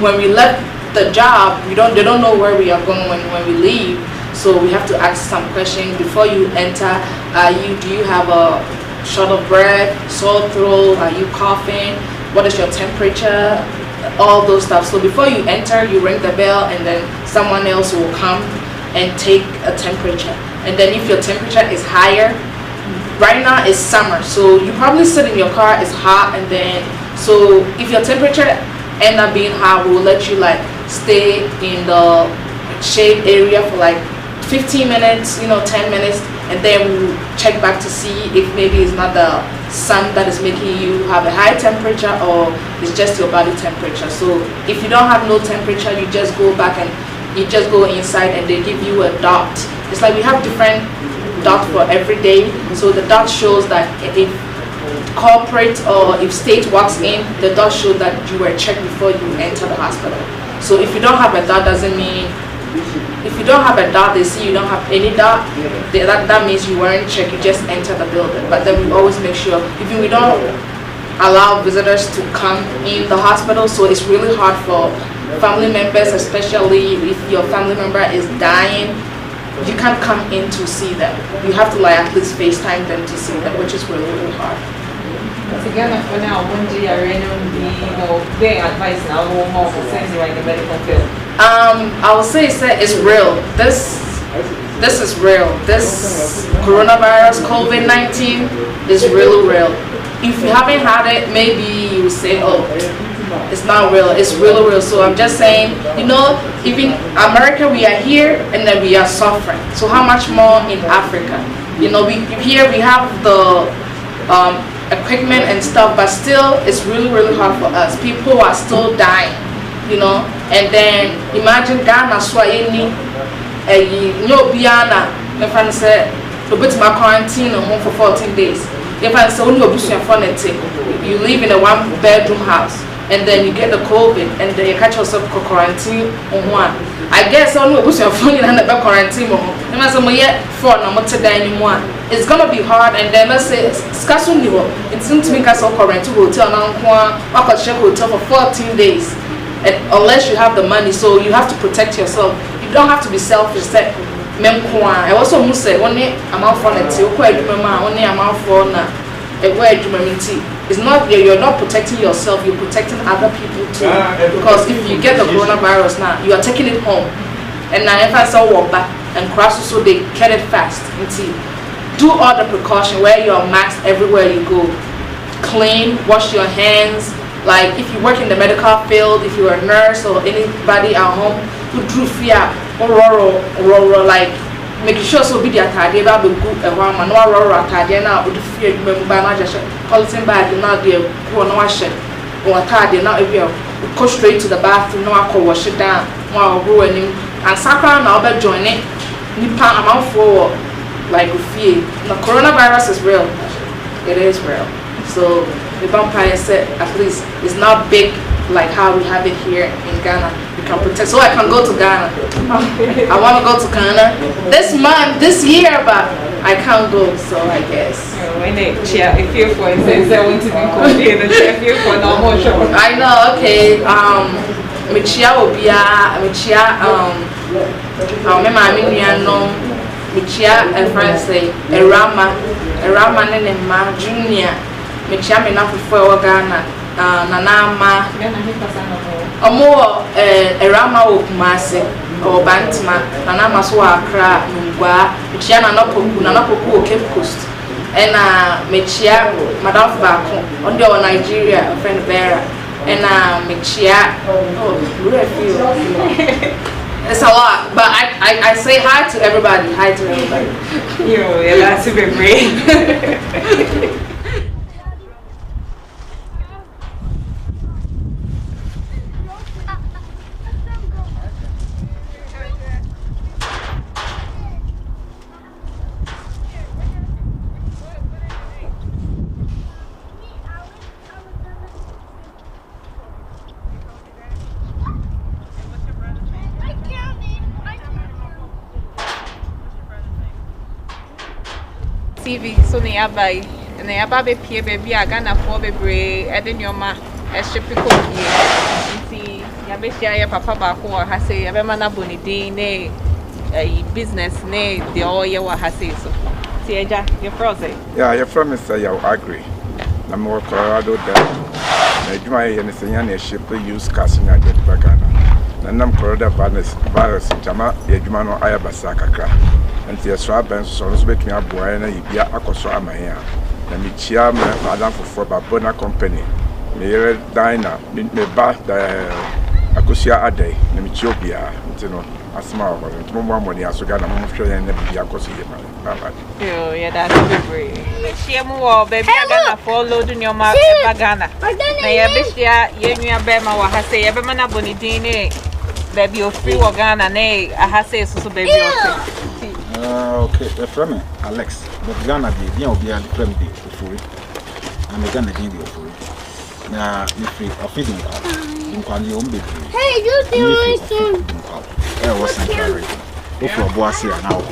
when we left the job, they don't know where we are going when we leave. So we have to ask some questions before you enter. Do you have a short of breath, sore throat, are you coughing, what is your temperature, all those stuff. So before you enter, you ring the bell and then someone else will come and take a temperature. And then if your temperature is higher, right now it's summer, so you probably sit in your car, it's hot, and then so if your temperature end up being high, we'll let you like stay in the shade area for like 15 minutes, 10 minutes, and then we'll check back to see if maybe it's not the sun that is making you have a high temperature or it's just your body temperature. So if you don't have no temperature, you just go back and you just go inside and they give you a dot. It's like we have different dots for every day. So the dot shows that if corporate or if state walks in, the dot shows that you were checked before you enter the hospital. So if you don't have a dot, doesn't mean, if you don't have a dot, they see you don't have any dot, that means you weren't checked, you just entered the building. But then we always make sure, even we don't allow visitors to come in the hospital, so it's really hard for family members, especially if your family member is dying, you can't come in to see them. You have to like at least FaceTime them to see them, which is really, really hard. Together for now, one day I their advice now more for sense like the medical field. I would say it's real. This is real. This coronavirus, COVID-19 is really real. If you haven't had it, maybe you say, oh, it's not real. It's really real. So I'm just saying, even America, we are here and then we are suffering. So how much more in Africa? Here we have the equipment and stuff, but still it's really, really hard for us. People are still dying, and then imagine Ghana swayini biana my friend said my quarantine at home for 14 days. If I say you live in a 1-bedroom house and then you get the COVID and then you catch yourself quarantine on one. I guess I know your phone in the quarantine. It's gonna be hard, and then let's say it's seems to me quarantine hotel hotel for 14 days, and unless you have the money, so you have to protect yourself. you don't have to be selfish. That I also must say only amount for it. Only amount for na. It's not you're not protecting yourself. You're protecting other people too. Because if you get the coronavirus now, you are taking it home. And now if I saw walk back and cross, so they get it fast. Do all the precaution. Wear your mask everywhere you go. Clean. Wash your hands. Like if you work in the medical field, if you're a nurse or anybody at home who drew fear or like making sure so be the attire about the good and one man or attire now with the fear by not just calling bad not the poor no wash or attire now if you go straight to the bathroom no I wash it down while ruining and sacral now but join it nipa amount for like fear. The coronavirus is real. It is real. So the vampire said at least it's not big like how we have it here in Ghana. You can protect. So I can go to Ghana. I want to go to Ghana this year, but I can't go. So I guess. When they cheer, if you're for it, they want to be called in the chair. If you're for normal show. I know. Okay. Me cheer will be me cheer. Me mami no. Me cheer and friends say Erama and Ma Junior. Me cheer me not for Ghana. Nanama Omo Erama Okumase or Bantama Nanama so Accra Mungwa Michiana Nanapoku Cape Coast and Mechia Madam Bako on the Nigeria friend Vera and Mechia it's a lot, but I say hi to everybody. Hi to everybody. You're allowed to be brave. TV so nearby be pie baby Ghana for bebre eden yoma e shipi ko nti ya be share ya papa ba ko ha say ya be mana boni din ne business ne the all ye wa ha say so ti eja your froze yeah your from is say you agree na more Colorado da na juma ye ne senya na ship use cars na get Ghana na nam coronavirus jama ye juma no ayabasa kakra and the swab and so between a boy and a bia akoso amaya na me chia madam for Babona company me diner me ba akosia adai na me chiobia ntino asma o ntimo mo amoni asoga na mo hwe na bia akoso ye ma yo yeah that's very me chia mo baby Ghana for load your ma Ghana na ya be chia ye nua be ma wa ha say ye be mana boni din ne baby o free wa Ghana ne ha say so baby o okay, the friend Alex, but Ghana be obi a friend be ofuri. I'm a Ghana be ofuri. Na me free of feeding cow. Nkwali o mbe. Hey, you do it. Eh, was century. If you boss here now.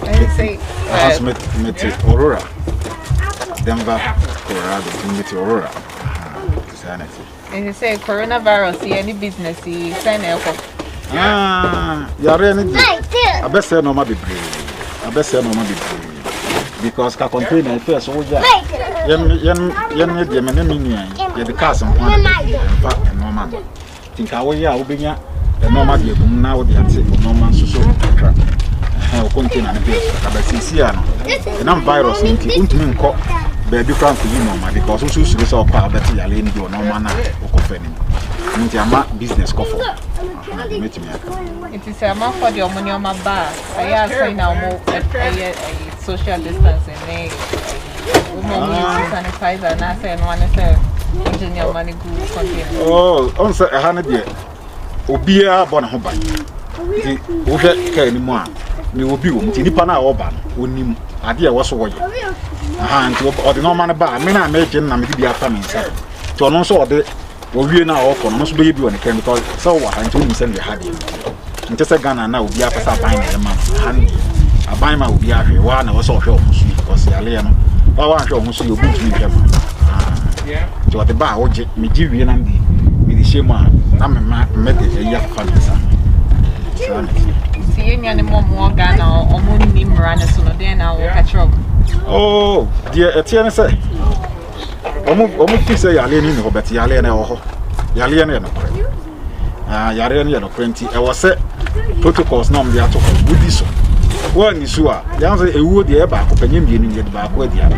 I say has met Aurora. Denver, Colorado, met Aurora. Sanity. And you say coronavirus, any business, sign up. Yare ni I best say no ma be because ka container first so ja yen me de me na minia ye de cars on point in fact normal think I we ya obenya the normal de gum na wo de ate normal so kra o container na be ka ba sisi ano the nam virus nti untumi nko be different for you normal because so so kwa better yale ni do normal na o ko fani nti ama business ko for it is a man for the omonioma bar. I say now more social distancing. Sanitizer and I say and one is engineer money good container. Oh, on say 100 Obia born home by the over anymore. Me will be nipa na oban onim ade a wo so woye aha nti o de no man ba me na imagine na me di after me inside to no so o de wo wie na o kono no so be bi on the because so wa han to nim send the hard nti se Ghana na obi apesa ban na ma han aban ma obi ahwe wa na wo so hwe o so because yale no wa hwe o so obi tumi hwe ma to o de ba o je me ji wie na ndi me di shema na me de ya fa me sa See you any more Ghana or Muni Miranda sooner than I will catch up. Oh, dear, a tear say. Almost say Yalini, but Yalena or Yaliana. Yarian or Plenty. I was set protocols no the ato with this one is sure. The answer a wood the back of any meaning get back with the other.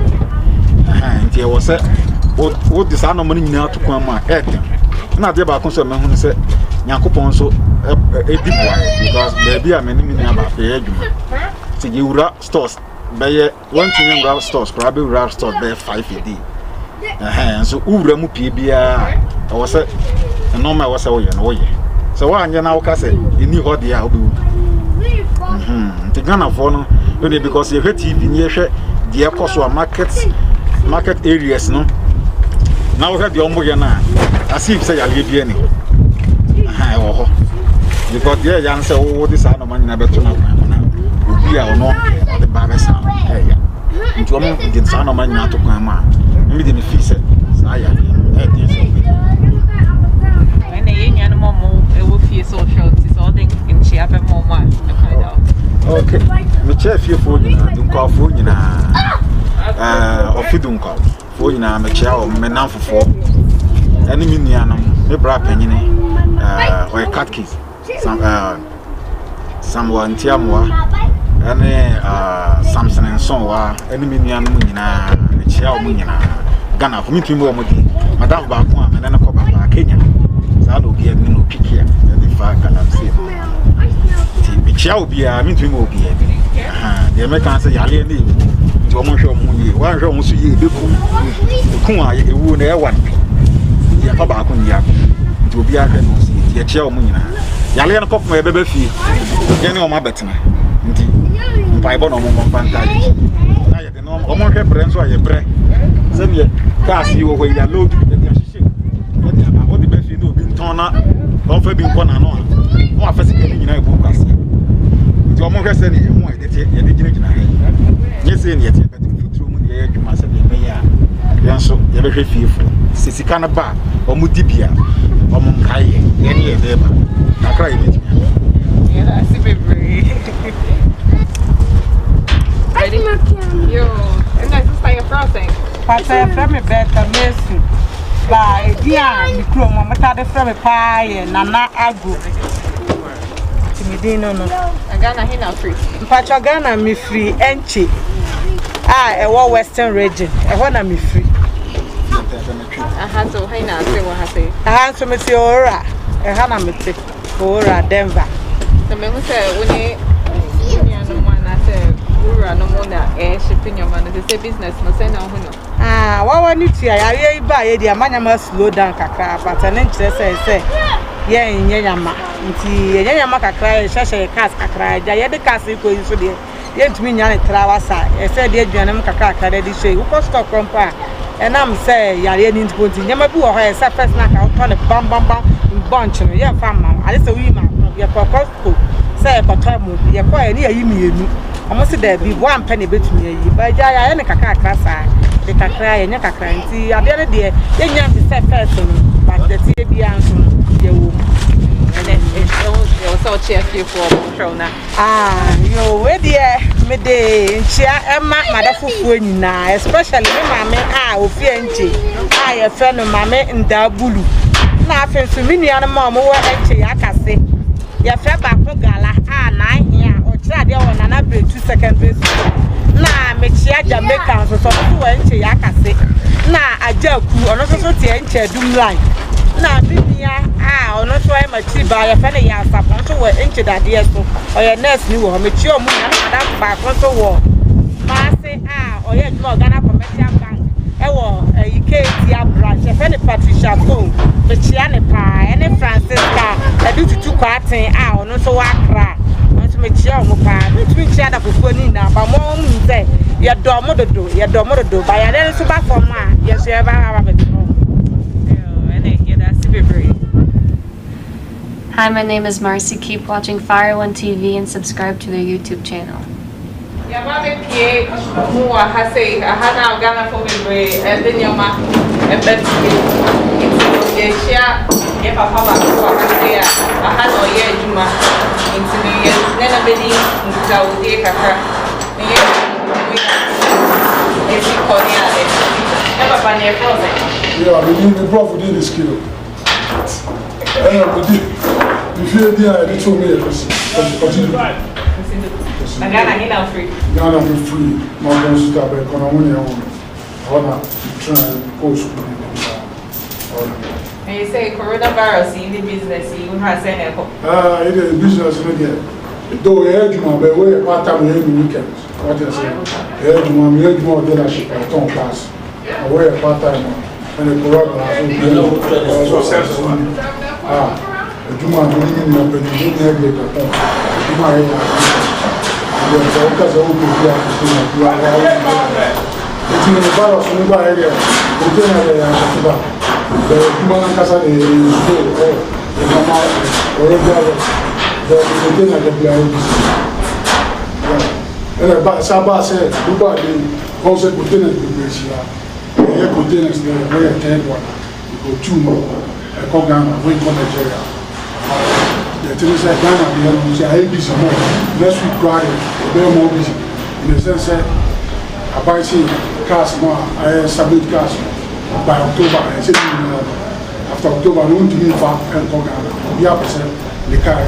And there was set what this anomaly now to come my head. Not the back concern who said Yakupon so a deep wire because there be a many about the edge. So you wrap stores by 1 million wrap stores, probably wrap stores by 5 a day. And so Uramu PBA, I was a normal was away and away. So one you now can say you knew what they are do. The Ghana phone only because you hate TV near the cost of market areas, no. Now we have the Omoyana. I see if say I'll give you any. Because the answer, oh, this are no money never to know. We are not the Babes. Into a did son of money not to come out. Maybe the fee said, I am. When the young animal move, it will feel social. It's all things in shape and more one. Okay, me chef here for you, don't call for you now. Or you don't call for you now, me chow, me now for 4. Any minianum, me bra penny, or a cat kiss. Someone Tiamwa, any Samson and so on, any minianum, me chow munina. Ghana for me to move Madame Bakwan, and then a cop back Kenya. So I don't get no pick here, and the fact that I'm saying. Shall be a mean to move here. The Americans say, Yali, to almost show me, one show me, the Kuma, a wound air one. Yabakun Yak, to be a Yachel Muna. Yalian Pop, my baby fee, any of my better. Bible no more fantastic. I had no more friends or your bread. Send you, cast you away your load. What the best you know, being torn up, offer being one and on. More physically, you know, book. To among say any more that you did yes, and yet, but through Mundia, you must have been here. So, you have a fearful. Sissicana bar, or Mudibia, or Munkai, any of them. I cry with me. Yeah, I see very. Yo, and that's like a frosting. But I from a better mercy. By dear, the crew, Mamma from a pie and Nana Agu. No. Ghana he not free. Pacha Ghana me free enchi. A western region. I wanna me free. So he na say what I say. So me say ora. Hana me say ora Denver. So me say when you no man I say ora no more na shipping your man. They say business no say na ho no. What want it here? I buy it. The amanya must slow down kakra. But an inch say. Yeah, in Yama. Yama kakra, Shasha cast kakra. Jaya the cast equal so dear. Yet me yan trawasa. I said, dear Janam Kakaka, they say, who cost a compa. And I'm say, Yalian into putting Yamabu or her surface knock out on a bam bunch. Yeah, farmer. I just a woman. Your cocoa. Say, but Tomu, you're quite near you. I must say there be 1 penny between you. But Jaya and a kakaka, the kakra and Yakaka. And see, I did a dear. Then you have to say first, but the TB answer. And then it was all cheerful for Trona. You where dear, me day in cheer and my food now, especially mammy. I Fienchi. I a friend of mammy in Dabulu. Nothing to me, and mamma were empty. I can say, your friend back Gala, 9 here, or try the one and I bring 2 seconds. Nah, make cheer Jamaican for some 2 empty. I can say, nah, I joke, or not so tea doom line. Now, on not why my tea by a penny yard upon to wear into that dear so, or your nurse knew her, make your moon and back on the wall. Massey, or yet more Ghana Commercial Bank. A UKT branch, a penny Patricia Cole, the Chiane Pie, and a Francisca, a duty to quarting out, not so I cry. Want to make your mopile, between each other for Nina, but more say, your domodo do, by a little super for ma, yes, you ever have it. Hi, my name is Marcy. Keep watching Fire One TV and subscribe to their YouTube channel. Yeah, Mama P. Who I say, I had now Ghana for me, and then your ma, and Betsy. share if I have a say I had no year Juma into the year, then a bit without the Kaka. Is it Korea? Never find your frozen. Yeah, we need the prof within the skill. If you're there, it's all me. Continue. Ghana free. Ghana be free. My boss is there, but economy on try and post. And you say coronavirus in the business, you have said it is business again. Though you but we part time in weekends. What I say, you more dealership at Tom Pass. Away part time and the coronavirus also. Juma doing in the beginning of the Juma because of the it's in the virus in the area. The Juma Casa is and the Sabah said, concept containers containers very 10 one. Go 2 more. I come down we come Nigeria. The thing is Ghana, we are busy more. Next week Friday, we are more busy. In the sense that I buy cars more, I submit cars by October. I said after October, we want to move back and come Ghana. We have the car.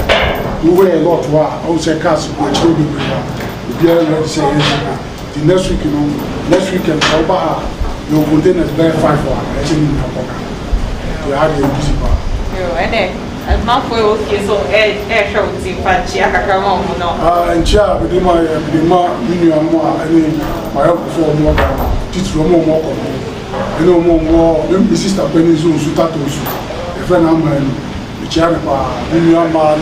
We wear a lot to I would say cars which will be we are ready to say the next week, next weekend, your containers very 5 for actually in Ghana. We are the busy part. And my foil is so air show in Pachiaka. And chair, with my union more, I mean, my help for more teach more. You know, more, the sister Penny Zoom, Sutatos, a friend of mine, the chair, union man,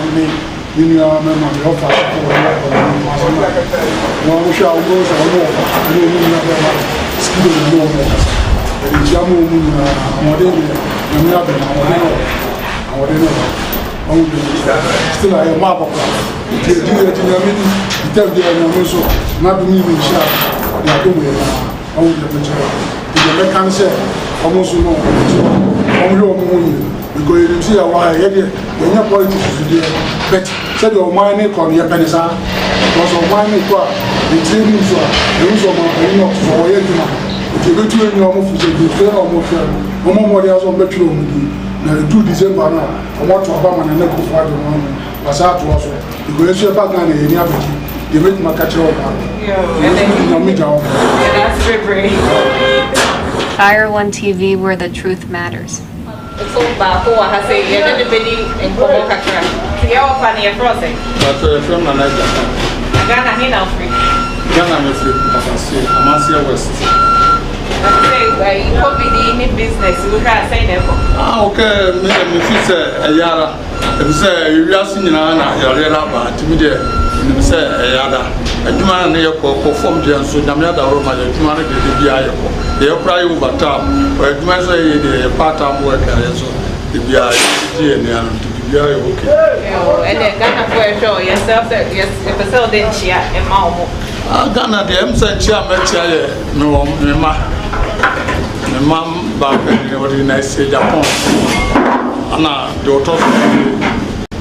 union member, the offer for we shall go some more, skill more. And the Jamu, still I am map of the tell the so not to me in shop. The mechanic said almost no because you see why when your politics is there, but said your money on your penisa because of money the training so for you go to any almost more else on between. Now, 2 December now, I want to have a man and never for the one was out to us. Because you're back on the average, they make my catch up. That's very Fire One TV, where the truth matters. It's all about who I say, you're not depending in Koboka. You are funny and frozen. But from Nigeria, Ghana free. Ghana free, as I say, Amasia West. You probably need business. You can say that. Okay, me say a yara. If say you are seeing na yara ba timide. If say a yara. Aduma na ye ko perform dey so na me da ro ma aduma na dey bia ye ko. Dey cry over time. Aduma say dey part time work ya so. Dey bia dey ni an dey bia ye okay. And then Ghana for sure yourself yes if a sell den chia e ma omo. Ghana dey am say chia me chia ye no me ma. My mom back in the United Japan, and the authors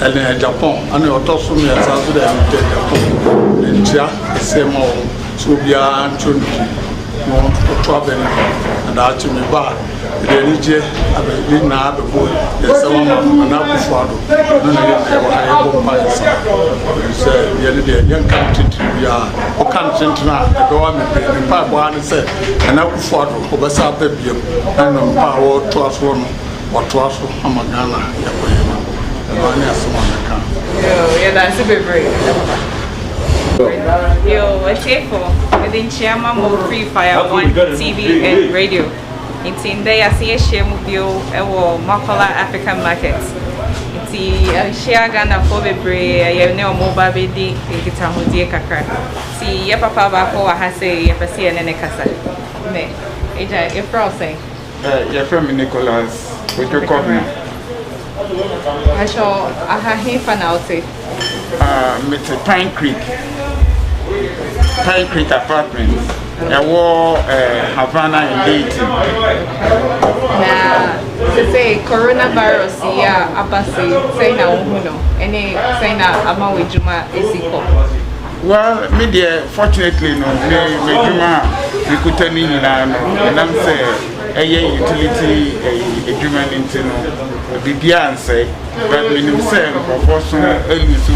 and Japan, and the authors from the South Japan, and Chia, same old, so we are traveling, and actually bad. The religion, I did not have a boy, yes, one and up father, none of them said, the other day, young country, we are, or country, the government, and Papa said, and up father, over South Baby, and power trust one or trust Amagana, and one has one. Yeah, that's a bit brave. Yo, what's it for? Within Chairman of Free Fire One TV and radio. It's in there, I see a share mobile or Makola African markets. It's a share Ghana for the bray, I have no mobile baby, it's a Hodia Kakra. See, your papa Bako has a Yapasi and a Casa. It's a process. Your friend Nicholas, with your coffee. I shall have him for now. Mr. Pine Creek apartments. Havana in Haiti. Now, to say coronavirus, yeah, abasi say na uhuno, any say na amawe juma esiko. Well, media fortunately no, me juma we could tell you now, and I'm saying a utility a human intino, BBN say, but when say proportion lose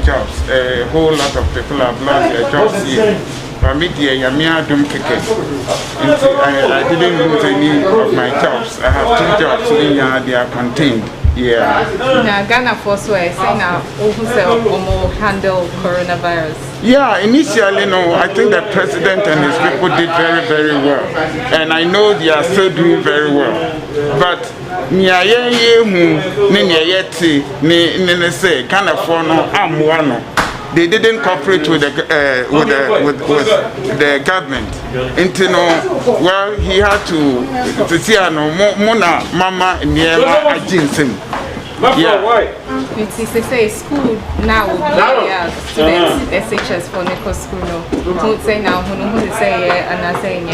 jobs, a whole lot of people have lost their jobs here. But media, Yamia don't kick it. I didn't lose any of my jobs. I have 2 jobs in here, they are contained. Yeah. Now, Ghana first way, say now, who handle coronavirus? Yeah, initially, no, I think the president and his people did very, very well. And I know they are still doing very well. But, they didn't cooperate with the government. Well, he had to see Mona Mama Niema Ajinsim. Yeah. They say school now students SHS for Nico school no. Who say now who say and I say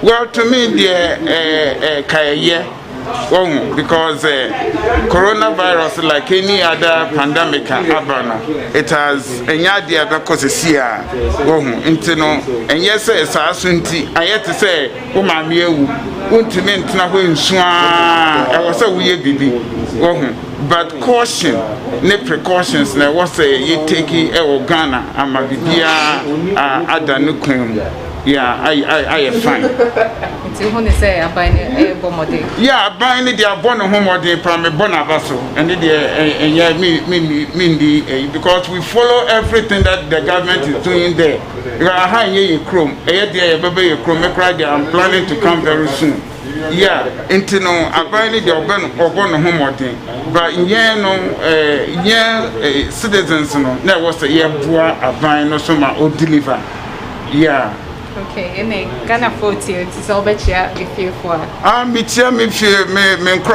well, to me the Kaye. Because coronavirus, like any other pandemic, it has a idea because it's here. And yes, it's a sunti. I had to say, oh, my meal, ultimate, I was a weird baby. But caution, no precautions, there was a taking a Ghana, and my baby, yeah, I am fine. Yeah, buying it, they are born home or they prime Bonavaso, and because we follow everything that the government is doing there. You are high in Chrome, I'm planning to come very soon. Yeah, into no, I buy it, they are born home or thing. But citizens, there was a year poor, a buying no summer or deliver. Yeah. Okay, and Ghana 40 it's all bet if you for. Me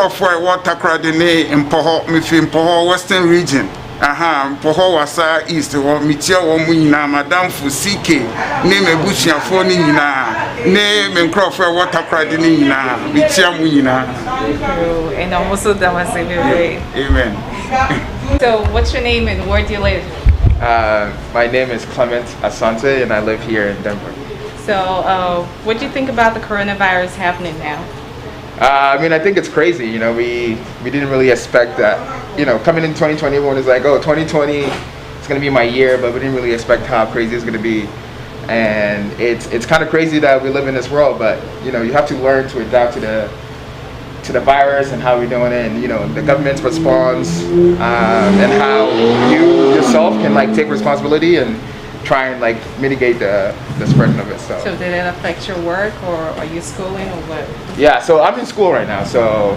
for water crowd in Poho, me in Poho Western region. Poho Wasa East or Mitia or Muina, Madame Fusike, name a bush and phone in name and crop for water crowd in Mitia Muina. And also that was amen. So, what's your name and where do you live? My name is Clement Asante and I live here in Denver. So, what do you think about the coronavirus happening now? I mean, I think it's crazy. You know, we didn't really expect that. You know, coming in 2020, everyone was like, "Oh, 2020, it's gonna be my year," but we didn't really expect how crazy it's gonna be. And it's kind of crazy that we live in this world, but you know, you have to learn to adapt to the virus and how we're doing it, and you know, the government's response and how you yourself can like take responsibility and try and like mitigate the spreading of it. So did it affect your work, or are you schooling, or what? Yeah, so I'm in school right now, so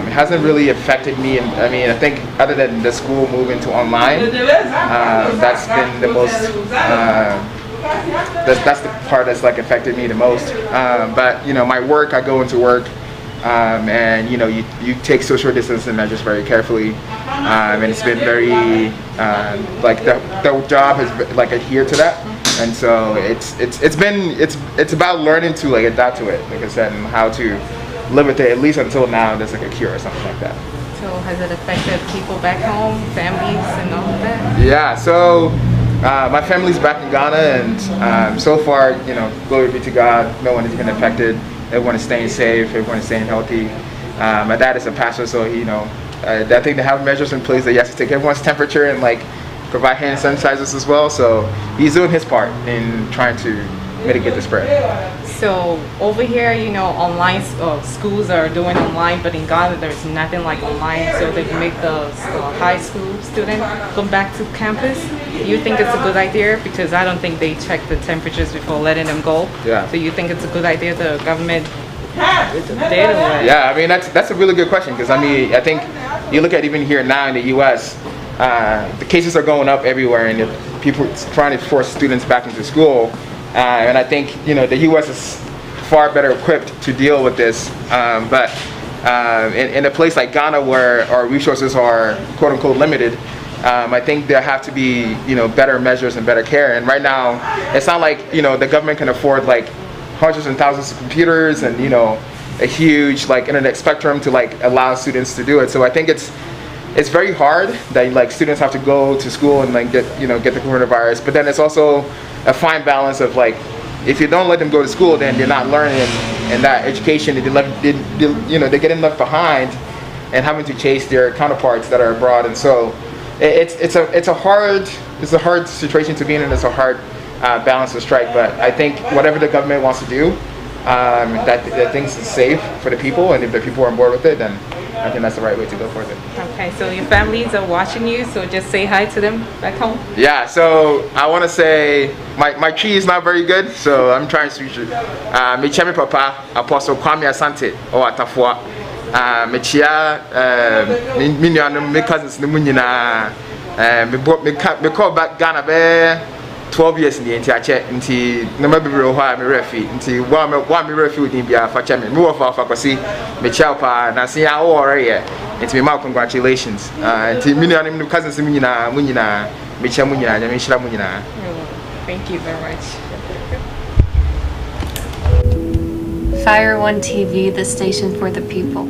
it hasn't really affected me. And I mean, I think other than the school moving to online, that's been the most that's the part that's like affected me the most. But you know, my work, I go into work, and you know, you take social distancing measures very carefully, and it's been very like the job has like adhered to that, and so it's about learning to like adapt to it, like I said, and how to live with it, at least until now there's like a cure or something like that. So has it affected people back home, families and all of that? Yeah, so my family's back in Ghana, and so far, you know, glory be to God, no one has been affected. Everyone is staying safe, everyone is staying healthy. My dad is a pastor, so he, you know, I think they have measures in place that he has to take everyone's temperature and like provide hand sanitizers as well. So he's doing his part in trying to mitigate the spread. So over here, you know, online schools are doing online, but in Ghana there's nothing like online. So they make the high school student come back to campus. You think it's a good idea? Because I don't think they check the temperatures before letting them go. Yeah. So you think it's a good idea the government? Yeah, I mean that's a really good question, because I mean I think you look at even here now in the U.S. The cases are going up everywhere, and people trying to force students back into school. And I think, you know, the U.S. is far better equipped to deal with this. But in a place like Ghana, where our resources are quote unquote limited, I think there have to be, better measures and better care. And right now, it's not like, the government can afford like hundreds and thousands of computers and, a huge like internet spectrum to like allow students to do it. So I think it's very hard that like students have to go to school and like get the coronavirus. But then it's also a fine balance of like, if you don't let them go to school, then they're not learning, and that education they're getting left behind and having to chase their counterparts that are abroad. And so it's a hard situation to be in, and it's a hard balance to strike. But I think whatever the government wants to do, that things is safe for the people, and if the people are on board with it, then I think that's the right way to go for it. Okay, so your families are watching you, so just say hi to them back home. Yeah, so I want to say my tree is not very good, so I'm trying to switch it. Me chemi papa Apostle Kwame Asante or Atafua. Me chia me nuanom me cousins ne mu nyina me call back Ghana be 12 years in the entire nti na ma bibiro ho a me refi nti wa me refi odin bia fa che me wo fa kwasi me chia pa na se ya wo ore ye nti me ma congratulations nti me nuanom cousins mu nyina me chia mu nyina me shira mu nyina. Thank you very much. Fire One TV, the station for the people.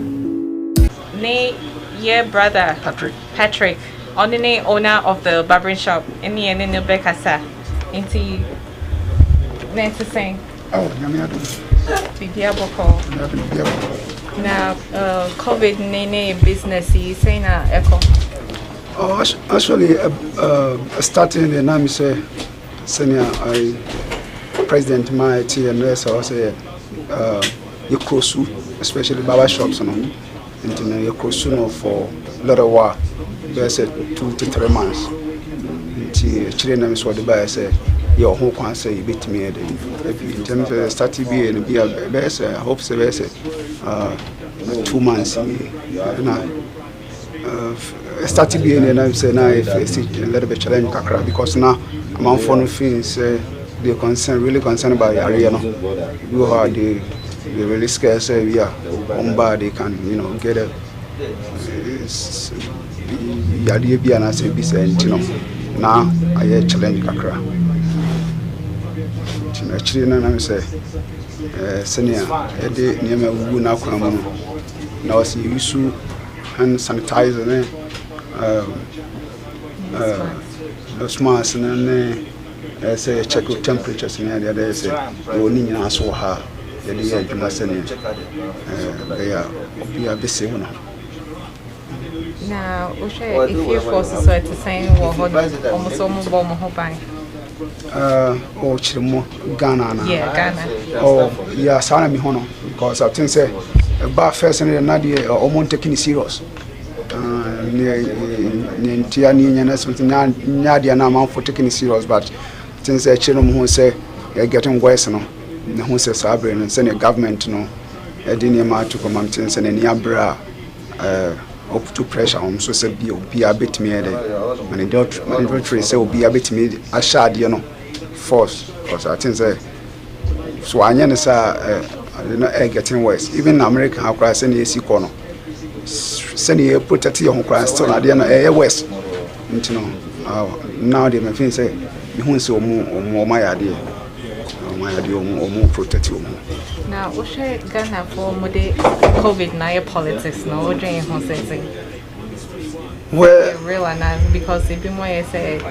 Ne, your brother Patrick, on the name owner of the barbering shop. Any no bekasa. Into next to sing. Oh, Yamiado. Bibia Boko. Now, COVID nene business. You say na echo. Oh, actually, starting the name is senior. I president my TNS also Yekrosu, especially barber shops, and Yekrosu for a lot of work. There's 2 to 3 months. Children is what the buyer say. Your home can say bit me. If in terms of starting be and be a best, I hope so. 2 months. Starting be and I say now if it's a little bit challenge because now I'm on phone things. They're really concerned about the area. You are they really scared. Say yeah, on bar they can get a idea be an answer be saying now I hear challenge kakra. Actually, I say senior ede niema wu na kwa mu na wasi use hand sanitizer those masks and say check your temperatures in the other say you need to ask her the year you must say be a busy one. Now, if you force society to say almost bomb hoping. Oh, Chimo Ghana. Yeah, Ghana. Oh, yeah, Sana Mihono, because I think say about first and Nadia or almost taking it serious. Tiani and something Nadia now for taking it serious, but since Chilum who say you're getting worse, no, who says Sabrin and send a government, no, a dinner to mountains and any abra up to pressure on so say be a bit me and it don't say be a bit me a shad, force, because I think say so I know getting worse. Even American how cry send AC corner. Send you protect your home cry still at the end of west. Now they may think say you won't see more my idea. My idea or more protect you. Now, what should Ghana for COVID-19 politics? No, what do you say? Well, real and because if you want to say,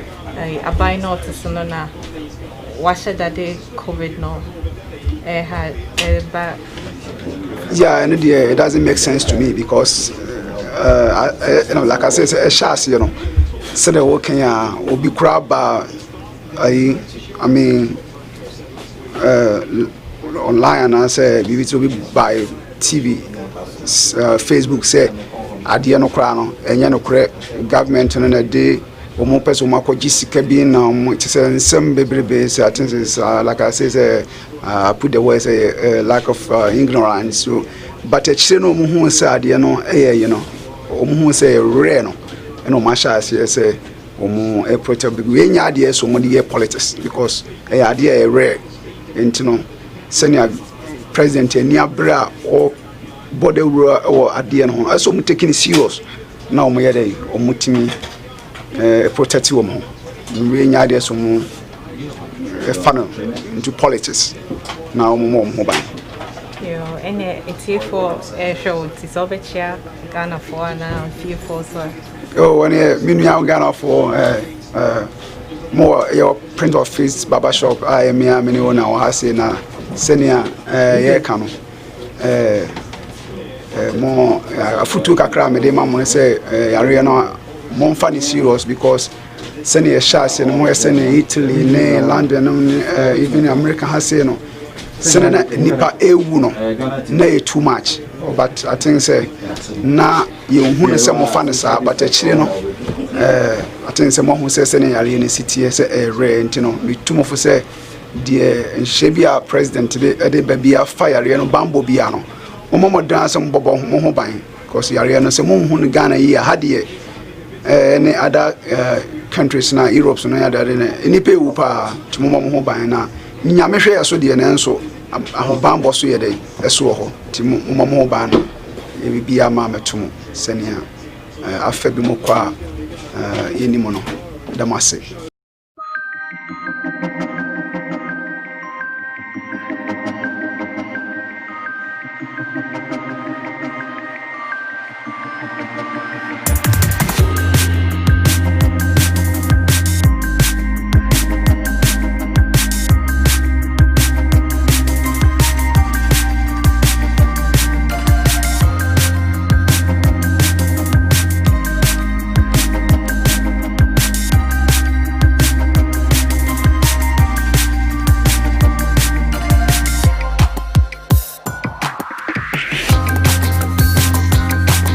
I buy notice no na. What should that day COVID no? Yeah, and it doesn't make sense to me because, like I said, a chance, so the working will be crab. I mean. Online and I say it will be by TV, Facebook say Adiano Crano and Yano government on a day or more person Marco Jessica being some baby base. I think it's like I say, put the words a lack of ignorance. So, but a chino who say Adiano, who say Reno, and Masha say, or more a protect any ideas or money politics because a idea rare. And senior president near bra or body or at the end. I saw me taking it serious. Now my day or mutimi protect wo mo we nya de so mo funnel into politics na mo ban yo ene etifo show ti so be chia Ghana for na fearful so oh when minu ya Ghana for more your print office barber shop I me amini wona o ha say na senior ye ka no mo afutu kakra me de ma mo say yare no mo mfa ni serious because senior shares no mo senior Italy ne London even America has say no senior nipa ewu no na too much but I think say na ye hu ne say mo fa ne sa but akire no I think say mo hu say senior yare ne city say rent no me tumofo say the Shebia president de babia fire no bambo bia no mo dance mbobo mo ho ban because yare no say mo hu Ghana yi ha de any other countries na Europe no ya da ne ni pe wu pa timo mo ho ban na nyame hwe yaso de ne nso ahobambo so ye de eso ho timo mo ho ban no e bibia ma metum senia afa bi mo kwa yeni mo no damase